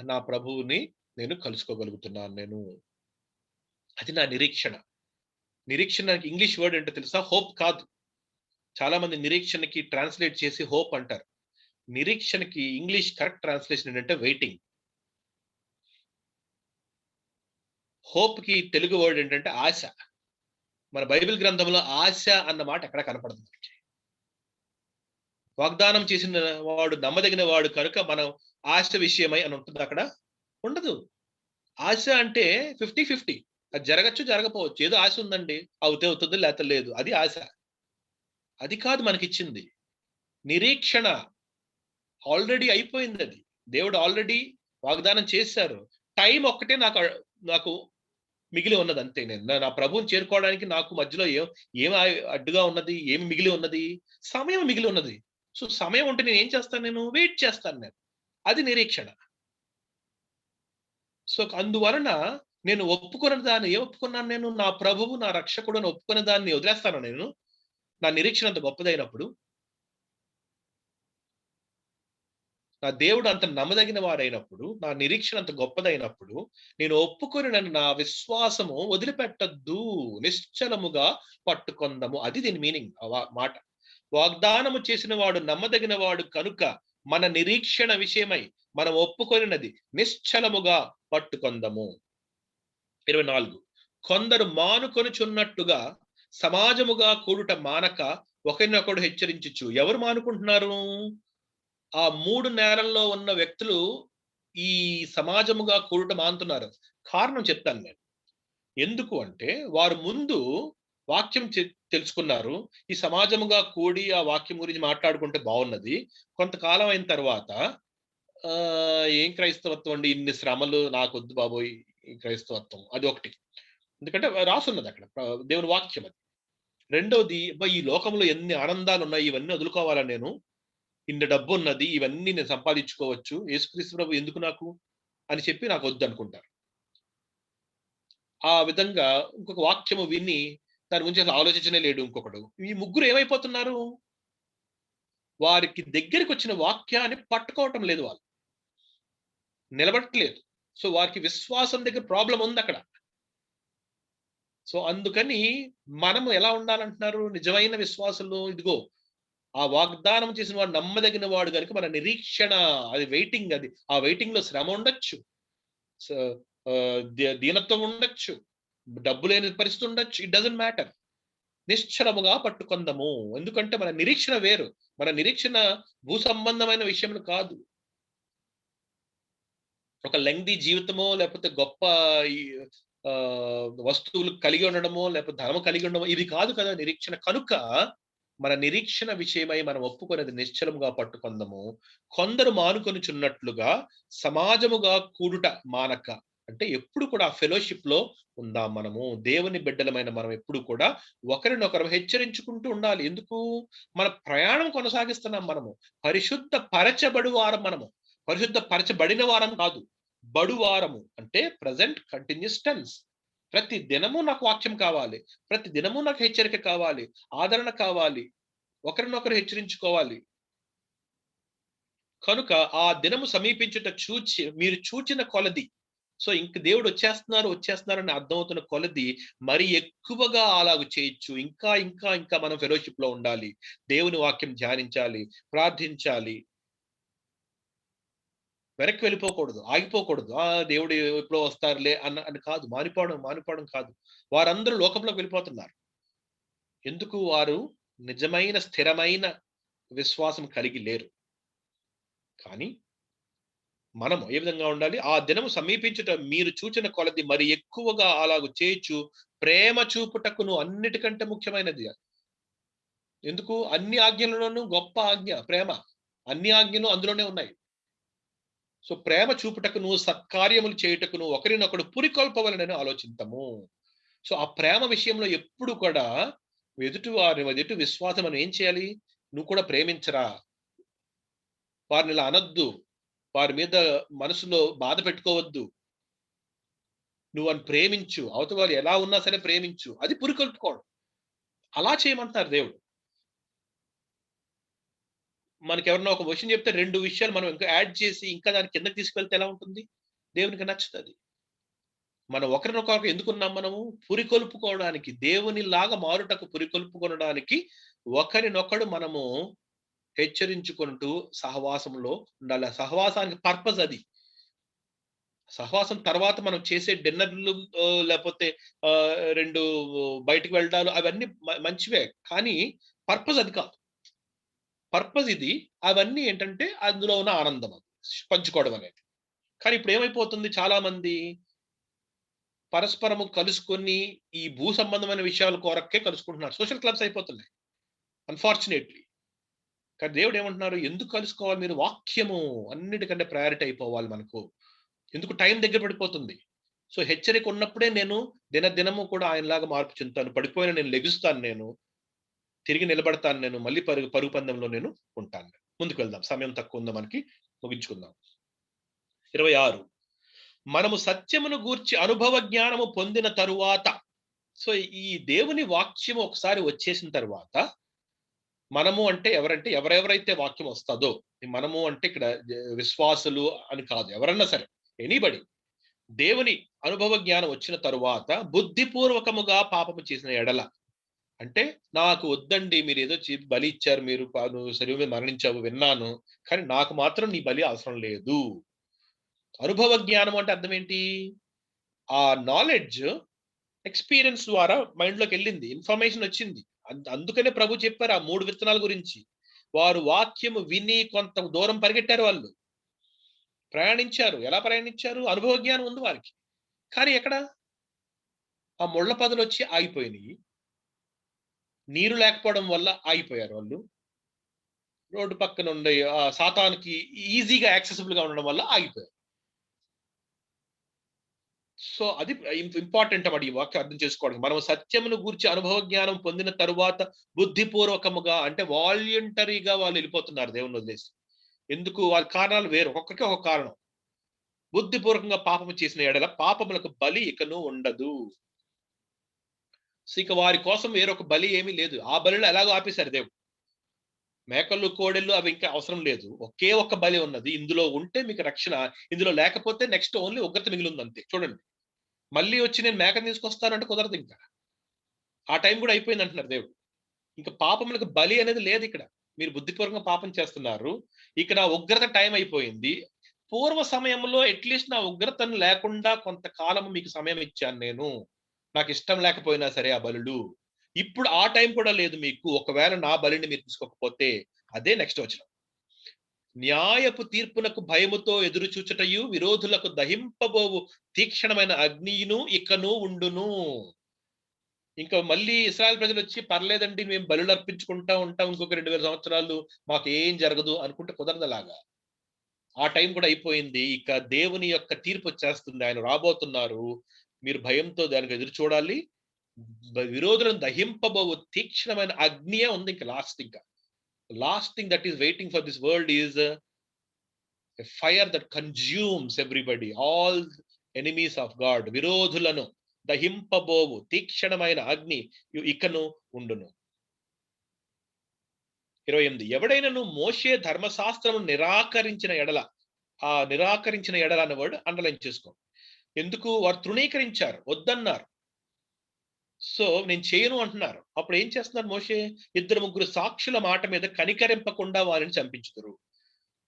నా ప్రభువుని నేను కలుసుకోగలుగుతున్నాను నేను. అది నా నిరీక్షణ. నిరీక్షణకి ఇంగ్లీష్ వర్డ్ ఏంటో తెలుసా? హోప్ కాదు. చాలా మంది నిరీక్షణకి ట్రాన్స్లేట్ చేసి హోప్ అంటారు. నిరీక్షణకి ఇంగ్లీష్ కరెక్ట్ ట్రాన్స్లేషన్ ఏంటంటే వెయిటింగ్. హోప్ కి తెలుగు వర్డ్ ఏంటంటే ఆశ. మన బైబిల్ గ్రంథంలో ఆశ అన్న మాట ఎక్కడ కనపడదు. వాగ్దానం చేసిన వాడు నమ్మదగిన వాడు కనుక మనం ఆశ విషయమై అని ఉంటుంది అక్కడ? ఉండదు. ఆశ అంటే 50-50. అది జరగచ్చు, జరగపోవచ్చు. ఏదో ఆశ ఉందండి. అవుతే అవుతుంది, లేకపోతే లేదు. అది ఆశ. అది కాదు మనకిచ్చింది. నిరీక్షణ ఆల్రెడీ అయిపోయింది అది. దేవుడు ఆల్రెడీ వాగ్దానం చేశారు. టైం ఒక్కటే నాకు మిగిలి ఉన్నది అంతే. నేను నా ప్రభువుని చేరుకోవడానికి నాకు మధ్యలో ఏం అడ్డుగా ఉన్నది? ఏమి మిగిలి ఉన్నది? సమయం మిగిలి ఉన్నది. సో సమయం ఉంటే నేను ఏం చేస్తాను? నేను వెయిట్ చేస్తాను నేను. అది నిరీక్షణ. సో అందువలన నేను ఒప్పుకున్న దాన్ని ఏం ఒప్పుకున్నాను నేను? నా ప్రభువు, నా రక్షకుడు అని ఒప్పుకున్న దాన్ని వదిలేస్తాను నేను. నా నిరీక్షణ అంత గొప్పదైనప్పుడు. నా దేవుడు అంత నమ్మదగిన వాడైనప్పుడు, నా నిరీక్షణ అంత గొప్పదైనప్పుడు, నేను ఒప్పుకొని నా విశ్వాసము వదిలిపెట్టద్దు, నిశ్చలముగా పట్టుకొందము. అది దీని మీనింగ్ మాట. వాగ్దానము చేసిన వాడు నమ్మదగిన వాడు కనుక మన నిరీక్షణ విషయమై మనం ఒప్పుకొనినది నిశ్చలముగా పట్టుకొందము. 24 కొందరు మానుకొనుచున్నట్టుగా సమాజముగా కూడుట మానక ఒకరినొకడు హెచ్చరించుచు. ఎవరు మానుకుంటున్నారు? ఆ 3 నేరల్లో ఉన్న వ్యక్తులు ఈ సమాజముగా కూడుట మానుతున్నారు. కారణం చెప్తాను నేను. ఎందుకు అంటే వారు ముందు వాక్యం తెలుసుకున్నారు. ఈ సమాజముగా కూడి ఆ వాక్యం గురించి మాట్లాడుకుంటే బాగున్నది. కొంతకాలం అయిన తర్వాత ఏం క్రైస్తవత్వం అండి, ఇన్ని శ్రమలు నాకొద్దు బాబోయ్ ఈ క్రైస్తవత్వం. అది ఒకటి. ఎందుకంటే రాసున్నది అక్కడ దేవుని వాక్యం అది. రెండోది ఈ లోకంలో ఎన్ని ఆనందాలు ఉన్నాయి, ఇవన్నీ వదులుకోవాలా నేను? ఇన్ని డబ్బు ఉన్నది, ఇవన్నీ నేను సంపాదించుకోవచ్చు. యేసుక్రీస్తు ప్రభు ఎందుకు నాకు అని చెప్పి నాకు వద్దు అనుకుంటారు. ఆ విధంగా ఇంకొక వాక్యము విని దాని గురించి అసలు ఆలోచించనే లేడు ఇంకొకడు. ఈ ముగ్గురు ఏమైపోతున్నారు? వారికి దగ్గరికి వచ్చిన వాక్యాన్ని పట్టుకోవటం లేదు వాళ్ళు. నిలబడట్లేదు. సో వారికి విశ్వాసం దగ్గర ప్రాబ్లం ఉంది అక్కడ. సో అందుకని మనము ఎలా ఉండాలంటున్నారు? నిజమైన విశ్వాసులు ఇదిగో ఆ వాగ్దానం చేసిన వాడు నమ్మదగిన వాడు కనుక మన నిరీక్షణ అది వెయిటింగ్. అది ఆ వెయిటింగ్ లో శ్రమ ఉండొచ్చు, దీనత్వం ఉండొచ్చు, డబ్బు లేని పరిస్థితి ఉండొచ్చు. It doesn't matter. నిశ్చలముగా పట్టుకొందము. ఎందుకంటే మన నిరీక్షణ వేరు. మన నిరీక్షణ భూ సంబంధమైన విషయములు కాదు. ఒక లెంగ్దీ జీవితమో లేకపోతే గొప్ప వస్తువులు కలిగి ఉండడమో, లేకపోతే ధనము కలిగి ఉండడమో ఇది కాదు కదా నిరీక్షణ. కనుక మన నిరీక్షణ విషయమై మనం ఒప్పుకొనేది నిశ్చలముగా పట్టుకొందము. కొందరు మానుకొనుచున్నట్లుగా సమాజముగా కూడుట మానక. అంటే ఎప్పుడు కూడా ఆ ఫెలోషిప్‌లో ఉందాం మనము. దేవుని బిడ్డలమైన మనం ఎప్పుడు కూడా ఒకరినొకరం హెచ్చరించుకుంటూ ఉండాలి. ఎందుకు? మన ప్రయాణం కొనసాగిస్తున్నాం మనము. పరిశుద్ధ పరచబడు వారం మనము. పరిశుద్ధ పరచబడిన వారం కాదు. బడువారము అంటే ప్రెజెంట్ కంటిన్యూస్ టెన్స్. ప్రతి దినము నాకు వాక్యం కావాలి. ప్రతి దినము నాకు హెచ్చరిక కావాలి. ఆదరణ కావాలి. ఒకరినొకరు హెచ్చరించుకోవాలి. కనుక ఆ దినము సమీపించుట చూచి మీరు చూచిన కొలది. సో ఇంక దేవుడు వచ్చేస్తున్నారని అర్థమవుతున్న కొలది మరి ఎక్కువగా అలాగు చేయొచ్చు. ఇంకా, ఇంకా, ఇంకా మనం ఫెలోషిప్‌లో ఉండాలి. దేవుని వాక్యం ధ్యానించాలి, ప్రార్థించాలి. వెనక్కి వెళ్ళిపోకూడదు. ఆగిపోకూడదు. దేవుడు ఎప్పుడో వస్తారులే అని కాదు. మానిపోవడం కాదు. వారందరూ లోకంలోకి వెళ్ళిపోతున్నారు. ఎందుకు? వారు నిజమైన స్థిరమైన విశ్వాసం కలిగి లేరు. కానీ మనము ఏ విధంగా ఉండాలి? ఆ దినము సమీపించుట మీరు చూచిన కొలది మరి ఎక్కువగా అలాగు చేయుచు ప్రేమ చూపుటకును అన్నిటికంటే ముఖ్యమైనది. ఎందుకు? అన్ని ఆజ్ఞలలోనూ గొప్ప ఆజ్ఞ ప్రేమ. అన్ని ఆజ్ఞలు అందులోనే ఉన్నాయి. సో ప్రేమ చూపుటకును, సత్కార్యములు చేయుటకును ఒకరినొకడు పురికొల్పవలెనని ఆలోచింతము. సో ఆ ప్రేమ విషయంలో ఎప్పుడు కూడా ఎదుటి విశ్వాసం మనం ఏం చేయాలి? నువ్వు కూడా ప్రేమించరా? వారిని ఇలా అనొద్దు. వారి మీద మనసులో బాధ పెట్టుకోవద్దు. నువ్వు వారిని ప్రేమించు. అవతల వాళ్ళు ఎలా ఉన్నా సరే ప్రేమించు. అది పురికొల్పుకోవడం. అలా చేయమంటున్నారు దేవుడు. మనకెవరన్నా ఒక విషయం చెప్తే 2 విషయాలు మనం ఇంకా యాడ్ చేసి ఇంకా దాన్ని కిందకి తీసుకెళ్తే ఎలా ఉంటుంది? దేవునికి నచ్చుతది. మనం ఒకరినొకరు ఎందుకున్నాం మనము? పురికొల్పుకోవడానికి. దేవునిలాగా మారుటకు పురికొల్పుకొనడానికి ఒకరినొకడు మనము హెచ్చరించుకుంటూ సహవాసంలో ఉండాలి. ఆ సహవాసానికి పర్పస్ అది. సహవాసం తర్వాత మనం చేసే డిన్నర్‌లు లేపోతే 2 బయటికి వెళ్ళడాలు అవన్నీ మంచివే. కానీ పర్పస్ అది కాదు. పర్పస్ ఇది. అవన్నీ ఏంటంటే అందులో ఉన్న ఆనందం అది. పంచుకోవడం అనేది. కానీ ఇప్పుడు ఏమైపోతుంది చాలా మంది పరస్పరము కలుసుకొని ఈ భూ సంబంధమైన విషయాల కొరకే కలుసుకుంటున్నారు. సోషల్ క్లబ్స్ అయిపోతున్నాయి. అన్‌ఫార్చునేట్‌లీ. కానీ దేవుడు ఏమంటున్నారు? ఎందుకు కలుసుకోవాలి మీరు? వాక్యము అన్నిటికంటే ప్రయారిటీ అయిపోవాలి మనకు. ఎందుకు టైం దగ్గర పడిపోతుంది. సో హెచ్చరిక ఉన్నప్పుడే నేను దినదినము కూడా ఆయనలాగా మార్పు చెందుతాను. పడిపోయిన నేను లెగుస్తాను నేను. తిరిగి నిలబడతాను నేను. మళ్ళీ పరుగు పందెంలో నేను ఉంటాను. ముందుకు వెళ్దాం. సమయం తక్కువ ఉందా మనకి? ముగించుకుందాం. 26 మనము సత్యమును గూర్చి అనుభవ జ్ఞానము పొందిన తరువాత సో ఈ దేవుని వాక్యం ఒకసారి వచ్చేసిన తరువాత మనము అంటే ఎవరంటే ఎవరెవరైతే వాక్యం వస్తదో మనము అంటే ఇక్కడ విశ్వాసులు అని కాదు. ఎవరన్నా సరే ఎనీబడీ దేవుని అనుభవ జ్ఞానం వచ్చిన తరువాత బుద్ధిపూర్వకముగా పాపము చేసిన ఎడల అంటే నాకు వద్దండి మీరేదో బలి ఇచ్చారు మీరు నువ్వు శరీరం మీద మరణించావు విన్నాను. కానీ నాకు మాత్రం నీ బలి అవసరం లేదు. అనుభవ జ్ఞానం అంటే అర్థం ఏంటి? ఆ నాలెడ్జ్ ఎక్స్‌పీరియన్స్ ద్వారా మైండ్‌లోకెళ్ళింది. ఇన్ఫర్మేషన్ వచ్చింది. అందుకనే ప్రభు చెప్పారు ఆ 3 విత్తనాల గురించి. వారు వాక్యము విని కొంత దూరం పరిగెట్టారు వాళ్ళు. ప్రయాణించారు. ఎలా ప్రయాణించారు? అనుభవ జ్ఞానం ఉంది వారికి. కానీ ఎక్కడ? ఆ ముళ్ళ పొదలొచ్చి ఆగిపోయినియి. నీరు లేకపోవడం వల్ల ఆగిపోయారు వాళ్ళు. రోడ్డు పక్కన ఉండే సాతానుకి ఈజీగా యాక్సెసిబుల్‌గా ఉండడం వల్ల ఆగిపోయారు. సో అది ఇంపార్టెంట్ అన్నమాట ఈ వాక్యం అర్థం చేసుకోవడానికి. మనం సత్యమును గూర్చి అనుభవ జ్ఞానం పొందిన తరువాత బుద్ధిపూర్వకముగా అంటే వాలంటరీగా వాళ్ళు వెళ్ళిపోతున్నారు దేవుని వదిలేసి. ఎందుకు? వాళ్ళ కారణాలు వేరు. ఒక్కొక్కరికి ఒక కారణం. బుద్ధిపూర్వకంగా పాపము చేసిన ఎడల పాపములకు బలి ఇకను ఉండదు. సో ఇక వారి కోసం వేరొక బలి ఏమీ లేదు. ఆ బలులు ఎలాగో ఆపేశారు దేవుడు. మేకలు, కోడెలు అవి ఇంకా అవసరం లేదు. ఒకే ఒక్క బలి ఉన్నది. ఇందులో ఉంటే మీకు రక్షణ. ఇందులో లేకపోతే నెక్స్ట్ ఓన్లీ ఉగ్రత మిగిలుంది అంతే. చూడండి. మళ్ళీ వచ్చి నేను మేకని తీసుకొస్తానంటే కుదరదు ఇంకా. ఆ టైం కూడా అయిపోయింది అంటున్నారు దేవుడు. ఇంక పాపములకు బలి అనేది లేదు ఇక్కడ. మీరు బుద్ధిపూర్వకంగా పాపం చేస్తున్నారు. ఇక నా ఉగ్రత టైం అయిపోయింది. పూర్వ సమయంలో అట్‌లీస్ట్ నా ఉగ్రతను లేకుండా కొంతకాలం మీకు సమయం ఇచ్చాను నేను. నాకు ఇష్టం లేకపోయినా సరే ఆ బలులు. ఇప్పుడు ఆ టైం కూడా లేదు మీకు. ఒకవేళ నా బలిని మీరు తీసుకోకపోతే అదే నెక్స్ట్ వచనం. న్యాయపు తీర్పునకు భయముతో ఎదురు చూచుటయు విరోధులకు దహింపబోవు తీక్షణమైన అగ్నియును ఇకను ఉండును. ఇంకా మళ్ళీ ఇశ్రాయేల్ ప్రజలు వచ్చి పర్లేదండి మేము బలులు అర్పించుకుంటా ఉంటాం ఇంకొక 2000 సంవత్సరాలు మాకు ఏం జరగదు అనుకుంటే కుదరదు అలాగా. ఆ టైం కూడా అయిపోయింది. ఇక దేవుని యొక్క తీర్పు వచ్చేస్తుంది. ఆయన రాబోతున్నారు. మీరు భయంతో దానికి ఎదురు చూడాలి. విరోధులను దహింపబోవు తీక్షణమైన అగ్నియే ఉంది ఇంక లాస్ట్ ఇంకా. Last thing that is waiting for this world is a fire that consumes everybody, all enemies of God. విరోధులను దహింపబోవు తీక్షణమైన అగ్ని ఇకను ఉండును. 28 ఎవడైనను మోషే ధర్మశాస్త్రము నిరాకరించిన ఎడల, ఆ నిరాకరించిన ఎడల అన్న వర్డ్ అండర్లైన్ చేసుకో. ఎందుకు? వారు తృణీకరించారు, వద్దన్నారు. సో నేను చేయను అంటున్నారు. అప్పుడు ఏం చేస్తున్నారు మోషే? 2-3 సాక్షుల మాట మీద కనికరింపకుండా వారిని చంపించుదురు.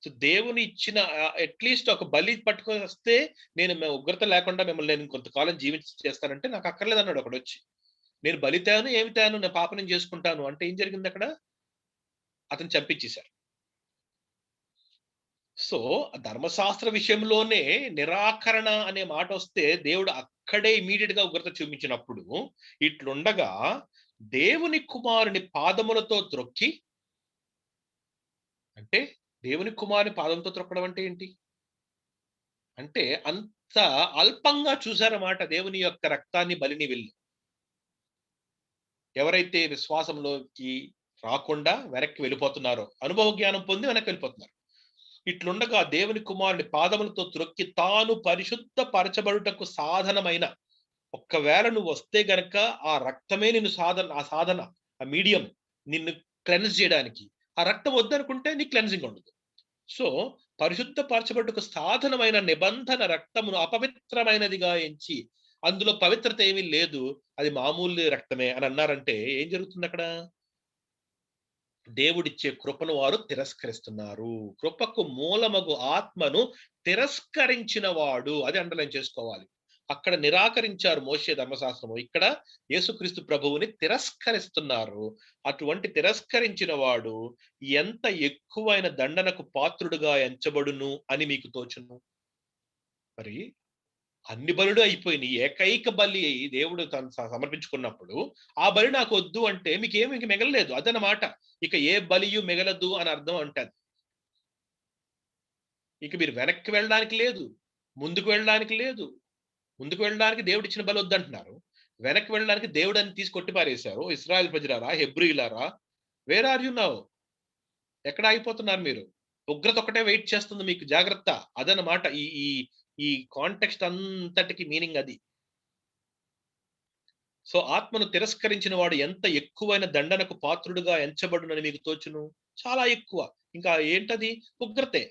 సో దేవుని ఇచ్చిన అట్లీస్ట్ ఒక బలి పట్టుకొని వస్తే నేను ఉగ్రత లేకుండా మిమ్మల్ని నేను కొంతకాలం చేస్తానంటే నాకు అక్కర్లేదు అన్నాడు ఒకడు వచ్చి. నేను బలి తేను ఏమి తేను, నేను పాపనం చేసుకుంటాను అంటే ఏం జరిగింది అక్కడ? అతను చంపించేశారు. సో ధర్మశాస్త్ర విషయంలోనే నిరాకరణ అనే మాట వస్తే దేవుడు అక్కడే ఇమీడియట్ గా ఉగ్రత చూపించినప్పుడు, ఇట్లుండగా దేవుని కుమారుని పాదములతో త్రొక్కి, అంటే దేవుని కుమారుని పాదంతో త్రొక్కడం అంటే ఏంటి? అంటే అంత అల్పంగా చూశారన్నమాట దేవుని యొక్క రక్తాన్ని, బలిని వెళ్ళి. ఎవరైతే విశ్వాసంలోకి రాకుండా వెనక్కి వెళ్ళిపోతున్నారో, అనుభవ జ్ఞానం పొంది వెనక్కి వెళ్ళిపోతున్నారు. ఇట్లుండగా దేవుని కుమారుని పాదములతో త్రొక్కి తాను పరిశుద్ధ పరచబడుటకు సాధనమైన, ఒక్కవేళ నువ్వు వస్తే గనక ఆ రక్తమే నిన్ను సాధన, ఆ మీడియం నిన్ను క్లెన్స్ చేయడానికి. ఆ రక్తం వద్దనుకుంటే నీ క్లెన్సింగ్ ఉండదు. సో పరిశుద్ధ పరచబడుటకు సాధనమైన నిబంధన రక్తమును అపవిత్రమైనదిగా ఎంచి, అందులో పవిత్రత ఏమీ లేదు, అది మామూలు రక్తమే అని అన్నారంటే ఏం జరుగుతుంది అక్కడ? దేవుడిచ్చే కృపను వారు తిరస్కరిస్తున్నారు. కృపకు మూలమగు ఆత్మను తిరస్కరించిన వాడు, అది అండర్లైన్ చేసుకోవాలి. అక్కడ నిరాకరించారు మోషే ధర్మశాస్త్రము, ఇక్కడ యేసుక్రీస్తు ప్రభువుని తిరస్కరిస్తున్నారు. అటువంటి తిరస్కరించిన వాడు ఎంత ఎక్కువైన దండనకు పాత్రుడుగా ఎంచబడును అని మీకు తోచును. మరి అన్ని బలులు అయిపోయినాయి, ఏకైక బలి దేవుడు తను సమర్పించుకున్నప్పుడు ఆ బలి నాకు వద్దు అంటే మీకేమి ఇంక మిగలలేదు అదనమాట. ఇక ఏ బలియు మిగలదు అని అర్థం అంటారు. ఇక మీరు వెనక్కి వెళ్ళడానికి లేదు, ముందుకు వెళ్ళడానికి లేదు. ముందుకు వెళ్ళడానికి దేవుడు ఇచ్చిన బలి వద్దంటున్నారు, వెనక్కి వెళ్ళడానికి దేవుడు అని తీసి కొట్టిపారేశారు. ఇశ్రాయేల్ ప్రజలారా, హెబ్రీయులారా, వేర్ ఆర్ యు నౌ? ఎక్కడ ఆగిపోతున్నారు మీరు? ఉగ్రత ఒకటే వెయిట్ చేస్తుంది మీకు, జాగ్రత్త. అదనమాట ఈ ఈ ఈ కాంటెక్స్ట్ అంతటికి మీనింగ్ అది. సో ఆత్మను తిరస్కరించిన వాడు ఎంత ఎక్కువైన దండనకు పాత్రుడుగా ఎంచబడునని మీకు తోచును. చాలా ఎక్కువ. ఇంకా ఏంటది? ఉగ్రతే.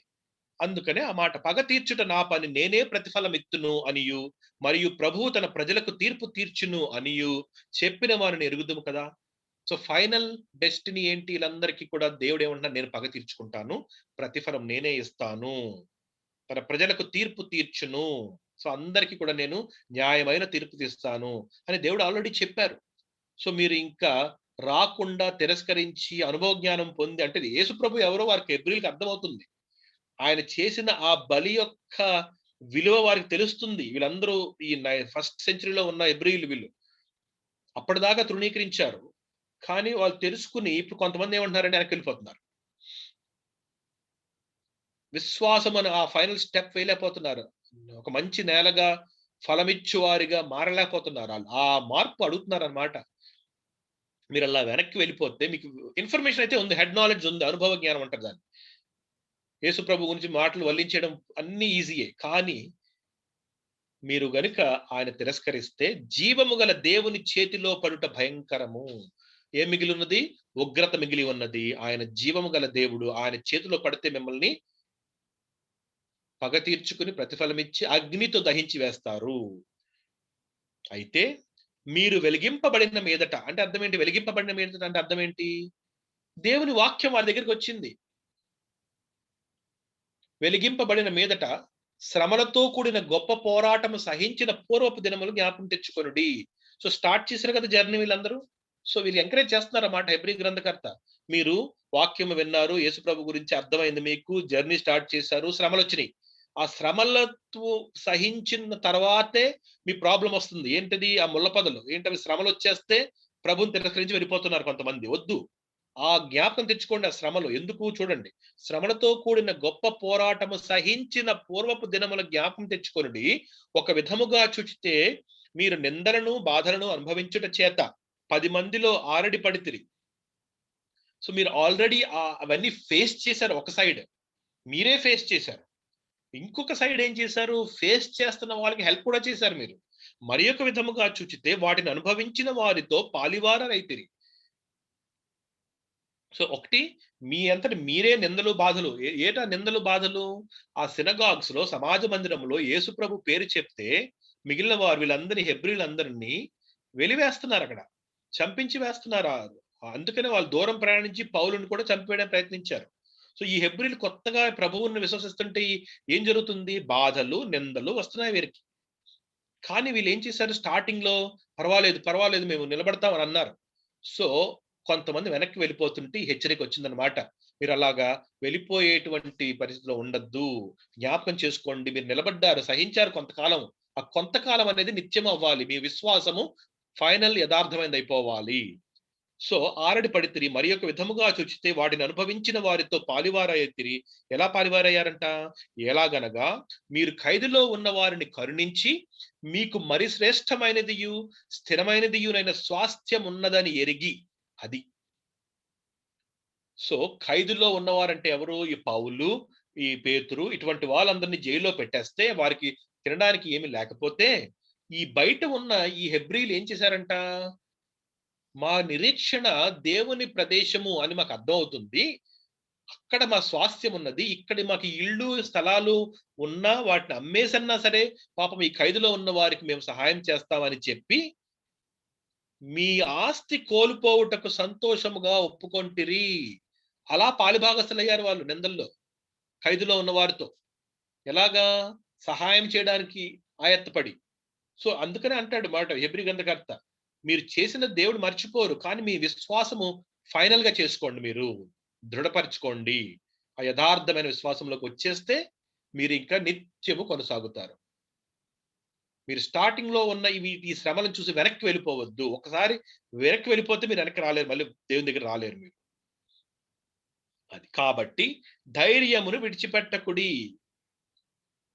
అందుకనే ఆ మాట, పగ తీర్చుట నా పని, నేనే ప్రతిఫలం ఇత్తును అనియు, మరియు ప్రభువు తన ప్రజలకు తీర్పు తీర్చును అనియు చెప్పిన వారిని ఎరుగుదుము కదా. సో ఫైనల్ డెస్టినీ ఏంటి? వీళ్ళందరికీ కూడా దేవుడు ఏమంటున్నారు? నేను పగ తీర్చుకుంటాను, ప్రతిఫలం నేనే ఇస్తాను, తన ప్రజలకు తీర్పు తీర్చును. సో అందరికీ కూడా నేను న్యాయమైన తీర్పు తీస్తాను అని దేవుడు ఆల్రెడీ చెప్పారు. సో మీరు ఇంకా రాకుండా తిరస్కరించి అనుభవ జ్ఞానం పొంది, అంటే యేసు ప్రభు ఎవరో వారికి హెబ్రీయులకు అర్థమవుతుంది. ఆయన చేసిన ఆ బలి యొక్క విలువ వారికి తెలుస్తుంది. వీళ్ళందరూ ఈ ఫస్ట్ సెంచరీలో ఉన్న హెబ్రీయులు వీళ్ళు. అప్పటిదాకా తృణీకరించారు. కానీ వాళ్ళు తెలుసుకుని ఇప్పుడు కొంతమంది ఏమంటున్నారంటే వెనక్కి వెళ్ళిపోతున్నారు. విశ్వాసం అని ఆ ఫైనల్ స్టెప్ వేయలేకపోతున్నారు. ఒక మంచి నేలగా ఫలమిచ్చు వారిగా మారలేకపోతున్నారు. ఆ మార్పు అడుగుతున్నారు అన్నమాట. మీరు అలా వెనక్కి వెళ్ళిపోతే మీకు ఇన్ఫర్మేషన్ అయితే ఉంది, హెడ్ నాలెడ్జ్ ఉంది, అనుభవ జ్ఞానం అంటారు దాన్ని. యేసు ప్రభు గురించి మాటలు వల్లించడం అన్ని ఈజీయే. కానీ మీరు గనుక ఆయన తిరస్కరిస్తే జీవము గల దేవుని చేతిలో పడుట భయంకరము. ఏం మిగిలి ఉన్నది? ఉగ్రత మిగిలి ఉన్నది. ఆయన జీవము గల దేవుడు, ఆయన చేతిలో పడితే మిమ్మల్ని పగ తీర్చుకుని ప్రతిఫలమిచ్చి అగ్నితో దహించి వేస్తారు. అయితే మీరు వెలిగింపబడిన మీదట, అంటే అర్థం ఏంటి? వెలిగింపబడిన మీదట అంటే అర్థం ఏంటి? దేవుని వాక్యం వారి దగ్గరికి వచ్చింది. వెలిగింపబడిన మీదట శ్రమలతో కూడిన గొప్ప పోరాటము సహించిన పూర్వపు దినములు జ్ఞాపకం తెచ్చుకొనుడి. సో స్టార్ట్ చేశారు కదా జర్నీ వీళ్ళందరూ. సో వీళ్ళు ఎంకరేజ్ చేస్తున్నారన్నమాట హెబ్రీ గ్రంథకర్త. మీరు వాక్యం విన్నారు, యేసుప్రభు గురించి అర్థమైంది మీకు, జర్నీ స్టార్ట్ చేశారు, శ్రమలొచ్చినాయి. ఆ శ్రమలతో సహించిన తర్వాతే మీ ప్రాబ్లమ్ వస్తుంది. ఏంటిది? ఆ ముళ్ళ పొదలు. ఏంటవి? శ్రమలొచ్చేస్తే ప్రభువుని తిరస్కరించి వెళ్ళిపోతున్నారు కొంతమంది. వద్దు. ఆ జ్ఞాపకం తెచ్చుకోండి ఆ శ్రమలు. ఎందుకు చూడండి. శ్రమలతో కూడిన గొప్ప పోరాటము సహించిన పూర్వపు దినముల జ్ఞాపకం తెచ్చుకొనుడి. ఒక విధముగా చూచితే మీరు నిందలను, బాధలను అనుభవించుట చేత 10 మందిలో ఆరడి పడితిరి. సో, మీరు ఆల్రెడీ అవన్నీ ఫేస్ చేశారు ఒక సైడ్. మీరే ఫేస్ చేశారు. ఇంకొక సైడ్ ఏం చేశారు? ఫేస్ చేస్తున్న వాళ్ళకి హెల్ప్ కూడా చేశారు మీరు. మరి ఒక విధముగా చూచితే వాటిని అనుభవించిన వారితో పాలివారరైతిరి. సో, ఒకటి మీ అంతట మీరే నిందలు, బాధలు ఏటా నిందలు, బాధలు? ఆ సినగాగ్స్‌లో సమాజ మందిరంలో యేసుప్రభు పేరు చెప్తే మిగిలిన వారు వీళ్ళందరిని హెబ్రీలందరిని వెలివేస్తున్నారక్కడ. చంపించి వేస్తున్నారు. అందుకనే వాళ్ళు దూరం ప్రయాణించి పౌలుని కూడా చంపేయడానికి ప్రయత్నించారు. సో, ఈ హెబ్రీలు కొత్తగా ప్రభువుని విశ్వసిస్తుంటే ఏం జరుగుతుంది? బాధలు, నిందలు వస్తున్నాయి వీరికి. కానీ వీళ్ళేం చేశారు స్టార్టింగ్‌లో పర్వాలేదు, పర్వాలేదు మేము నిలబడతాం అని అన్నారు. సో, కొంతమంది వెనక్కి వెళ్ళిపోతుంటే ఈ హెచ్చరిక వచ్చిందన్నమాట. మీరలాగా వెళ్ళిపోయేటువంటి పరిస్థితిలో ఉండొద్దు. జ్ఞాపకం చేసుకోండి. మీరు నిలబడ్డారు, సహించారు కొంతకాలం. ఆ కొంతకాలం అనేది నిత్యం అవ్వాలి. మీ విశ్వాసము ఫైనల్ యథార్థమైనదయిపోవాలి. సో, ఆరడి పడితిరి మరి ఒక విధముగా చూచితే వాటిని అనుభవించిన వారితో పాలివారయితిరి. ఎలా పాలివారయ్యారంట? ఎలాగనగా మీరు ఖైదులో ఉన్న వారిని కరుణించి మీకు మరి శ్రేష్టమైనదియు, స్థిరమైనదియునైన స్వాస్థ్యం ఉన్నదని ఎరిగి అది. సో, ఖైదులో ఉన్నవారంటే ఎవరు? ఈ పౌలు, ఈ పేతురు ఇటువంటి వాళ్ళందరిని జైల్లో పెట్టేస్తే వారికి తినడానికి ఏమి లేకపోతే, ఈ బయట ఉన్న ఈ హెబ్రీలు ఏం చేశారంట? మా నిరీక్షణ దేవుని ప్రదేశము అని మాకు అర్థమవుతుంది. అక్కడ మా స్వాస్థ్యం ఉన్నది. ఇక్కడ మాకు ఇళ్ళు, స్థలాలు ఉన్నా వాటిని అమ్మేసన్నా సరే, పాపం ఈ ఖైదులో ఉన్న వారికి మేము సహాయం చేస్తామని చెప్పి, మీ ఆస్తి కోల్పోవుటకు సంతోషముగా ఒప్పుకొంటిరి. అలా పాలుభాగస్తులయ్యారు వాళ్ళు నిందల్లో. ఖైదులో ఉన్న వారితో. ఎలాగా? సహాయం చేయడానికి ఆయత్తపడి. సో, అందుకనే అంటాడు మాట హెబ్రీ గ్రంథకర్త. మీరు చేసిన దేవుడు మర్చిపోరు. కానీ మీ విశ్వాసము ఫైనల్‌గా చేసుకోండి మీరు. దృఢపరచుకోండి. ఆ యథార్థమైన విశ్వాసంలోకి వచ్చేస్తే మీరింకా నిత్యము కొనసాగుతారు. మీరు స్టార్టింగ్‌లో ఉన్న ఈ శ్రమలను చూసి వెనక్కి వెళ్ళిపోవద్దు. ఒకసారి వెనక్కి వెళ్ళిపోతే మీరు వెనక్కి రాలేరు. మళ్ళీ దేవుని దగ్గర రాలేరు మీరు. అది. కాబట్టి ధైర్యమును విడిచిపెట్టకుడి.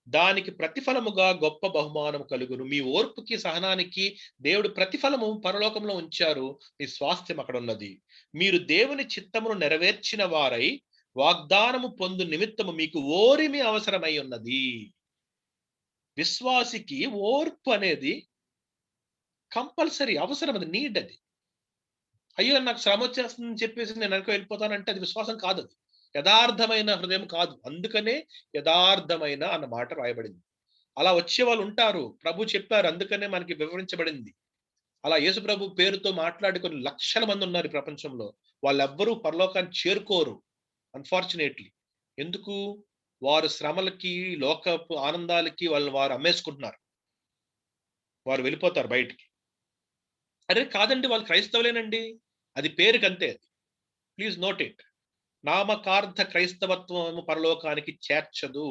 దానికి ప్రతిఫలముగా గొప్ప బహుమానం కలుగును. మీ ఓర్పుకి, సహనానికి దేవుడు ప్రతిఫలము పరలోకంలో ఉంచారు. మీ స్వాస్థ్యం అక్కడున్నది. మీరు దేవుని చిత్తమును నెరవేర్చిన వారై వాగ్దానము పొందు నిమిత్తము మీకు ఓరిమి అవసరమై ఉన్నది. విశ్వాసికి ఓర్పు అనేది కంపల్సరీ అవసరం. అది నీడ్ అది. అయ్యో! నాకు శ్రమొచ్చేస్తుందని చెప్పేసి నేను వెనక్కి వెళ్ళిపోతానంటే అది విశ్వాసం కాదది. యథార్థమైన హృదయం కాదు. అందుకనే యథార్థమైన అన్న మాట రాయబడింది. అలా వచ్చేవాళ్ళుంటారు. ప్రభు చెప్పారు. అందుకనే మనకి వివరించబడింది. అలా యేసు ప్రభు పేరుతో మాట్లాడే కొన్ని లక్షల మందున్నారు ఈ ప్రపంచంలో. వాళ్ళెవ్వరూ పరలోకాన్ని చేరుకోరు. అన్‌ఫార్చునేట్‌లీ. ఎందుకు? వారు శ్రమలకి, లోకపు ఆనందాలకి వారు అమ్మేసుకుంటున్నారు. వారు వెళ్ళిపోతారు బయటికి. అరె! కాదండి వాళ్ళు క్రైస్తవులేనండి. అది పేరుకంతే. Please note it. నామకార్థ క్రైస్తవత్వము పరలోకానికి చేర్చదు.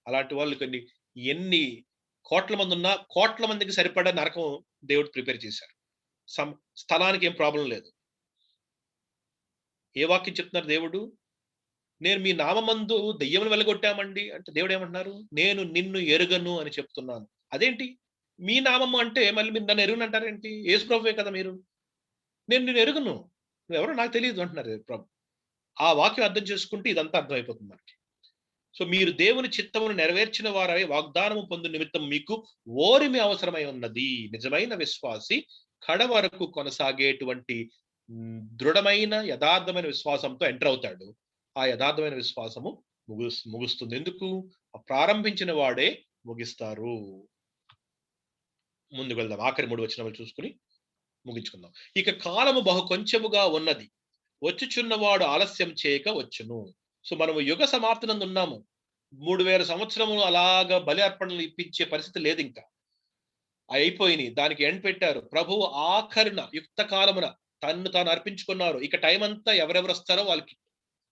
అలాంటి వాళ్ళు ఎన్ని కోట్ల మందున్నా, కోట్ల మందికి సరిపడా నరకం దేవుడు ప్రిపేర్ చేశారు. స్థలానికి ఏం ప్రాబ్లమ్ లేదు. ఏ వాక్యం చెప్తున్నారు దేవుడు? నేను మీ నామమందు దెయ్యమును వెళ్ళగొట్టామండి అంటే దేవుడేమంటున్నారు? నేను నిన్ను ఎరుగను అని చెప్తున్నాను. అదేంటి? మీ నామము అంటే మళ్ళీ మీరు నన్ను ఎరుగనంటారేంటి? యేసు ప్రభువే కదా మీరు. నేను నిన్ను ఎరుగను. నువ్వెవరో నాకు తెలీదు అంటున్నారు ప్రభు. ఆ వాక్యం అర్థం చేసుకుంటే ఇదంతా అర్థమైపోతుంది మనకి. సో, మీరు దేవుని చిత్తమును నెరవేర్చిన వారై వాగ్దానము పొందు నిమిత్తం మీకు ఓరిమి అవసరమై ఉన్నది. నిజమైన విశ్వాసి కడ వరకు కొనసాగేటువంటి దృఢమైన యథార్థమైన విశ్వాసంతో ఎంటర్ అవుతాడు. ఆ యథార్థమైన విశ్వాసము ముగుస్తుంది. ఎందుకు? ప్రారంభించిన వాడే ముగిస్తారు. ముందుకు వెళ్దాం. ఆఖరి 3 వచనాలు చూసుకొని ముగించుకుందాం. ఇక కాలము బహు కొంచెముగా ఉన్నది. వచ్చుచున్నవాడు ఆలస్యం చేయక వచ్చును. సో, మనము యుగ సమాప్తినందు ఉన్నాము. 3000 సంవత్సరములు అలాగా బలి అర్పణలు ఇప్పించే పరిస్థితి లేదింకా. అయిపోయినియి. దానికి ఎండ్ పెట్టారు. ప్రభువు ఆఖరిన యుక్త కాలమున తన్ను తాను అర్పించుకున్నారు. ఇక టైం అంతా ఎవరెవరు వస్తారో వాళ్ళకి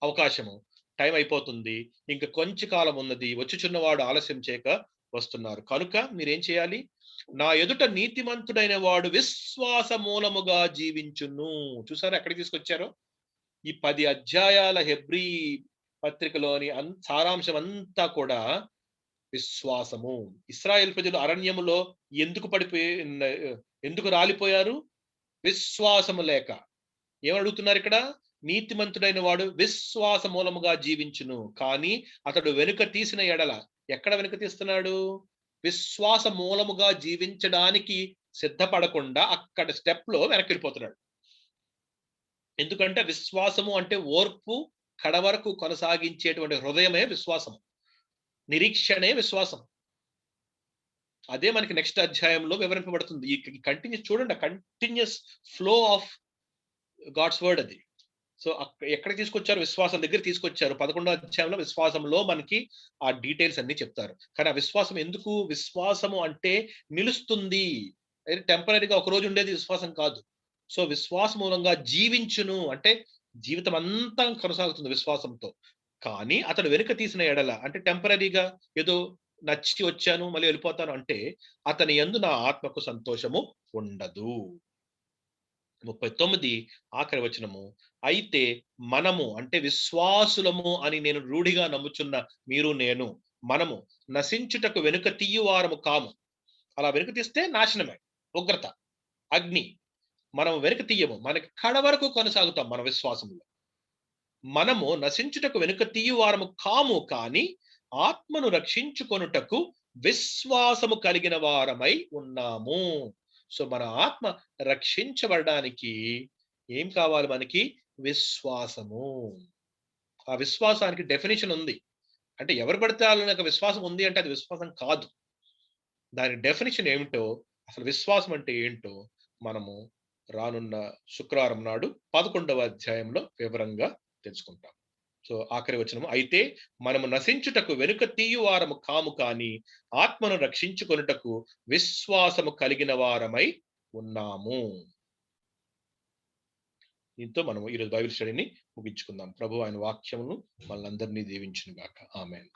అవకాశము. టైం అయిపోతుంది. ఇంక కొంచెం కాలం ఉన్నది. వచ్చుచున్నవాడు ఆలస్యం చేయక వస్తున్నారు. కనుక మీరేం చేయాలి? నా ఎదుట నీతిమంతుడైన వాడు విశ్వాస మూలముగా జీవించును. చూసారా ఎక్కడికి తీసుకొచ్చారో? ఈ 10 అధ్యాయాల హెబ్రీ పత్రికలోని సారాంశం అంతా కూడా విశ్వాసము. ఇశ్రాయేలు ప్రజలు అరణ్యములో ఎందుకు ఎందుకు రాలిపోయారు? విశ్వాసము లేక. ఏమడుగుతున్నారు ఇక్కడ? నీతిమంతుడైన వాడు విశ్వాస మూలముగా జీవించును. కానీ అతడు వెనుక తీసిన ఎడల, ఎక్కడ వెనుక తీస్తున్నాడు? విశ్వాస మూలముగా జీవించడానికి సిద్ధపడకుండా అక్కడ స్టెప్‌లో వెనక్కెళ్ళిపోతున్నాడు. ఎందుకంటే విశ్వాసము అంటే ఓర్పు, కడవరకు కొనసాగించేటువంటి హృదయమే విశ్వాసం. నిరీక్షణే విశ్వాసం. అదే మనకి నెక్స్ట్ అధ్యాయంలో వివరింపబడుతుంది. ఈ కంటిన్యూస్ చూడండి, continuous flow of God's word అది. సో ఎక్కడ తీసుకొచ్చారు? విశ్వాసం దగ్గర తీసుకొచ్చారు. 11వ అధ్యాయంలో విశ్వాసంలో మనకి ఆ డీటెయిల్స్ అన్ని చెప్తారు. కానీ ఆ విశ్వాసం ఎందుకు? విశ్వాసము అంటే నిలుస్తుంది. టెంపరరీగా ఒక రోజు ఉండేది విశ్వాసం కాదు. సో విశ్వాస మూలంగా జీవించును అంటే జీవితం అంతా కొనసాగుతుంది విశ్వాసంతో. కానీ అతడు వెనుక తీసిన ఎడల అంటే టెంపరరీగా ఏదో నచ్చి వచ్చాను మళ్ళీ వెళ్ళిపోతాను అంటే అతని యందు నా ఆత్మకు సంతోషము ఉండదు. 39 ఆఖరి వచనము. అయితే మనము అంటే విశ్వాసులము అని నేను రూఢిగా నమ్ముచున్న మీరు నేను మనము నశించుటకు వెనుక తీయువారము కాము. అలా వెనుక తీస్తే నాశనమే, ఉగ్రత, అగ్ని. మనం వెనుక తీయము. మనకి కడ వరకు కొనసాగుతాం మన విశ్వాసంలో. మనము నశించుటకు వెనుక తీయువారము కాము, కానీ ఆత్మను రక్షించుకొనుటకు విశ్వాసము కలిగిన వారమై ఉన్నాము. సో మన ఆత్మ రక్షించబడడానికి ఏం కావాలి మనకి? విశ్వాసము. ఆ విశ్వాసానికి డెఫినిషన్ ఉంది. అంటే ఎవరు పడితే వాళ్ళకి విశ్వాసం ఉంది అంటే అది విశ్వాసం కాదు. దాని డెఫినిషన్ ఏమిటో, అసలు విశ్వాసం అంటే ఏంటో మనము రానున్న శుక్రవారం నాడు 11వ అధ్యాయంలో వివరంగా తెలుసుకుంటాం. సో ఆఖరి వచనము. అయితే మనము నశించుటకు వెనుక తీయువారము కాము, కానీ ఆత్మను రక్షించుకొనుటకు విశ్వాసము కలిగిన వారమై ఉన్నాము. దీంతో మనం ఈరోజు బైబిల్ స్టడీని ముగించుకుందాం. ప్రభు ఆయన వాక్యమును మనందరినీ దీవించును గాక. ఆమేన్.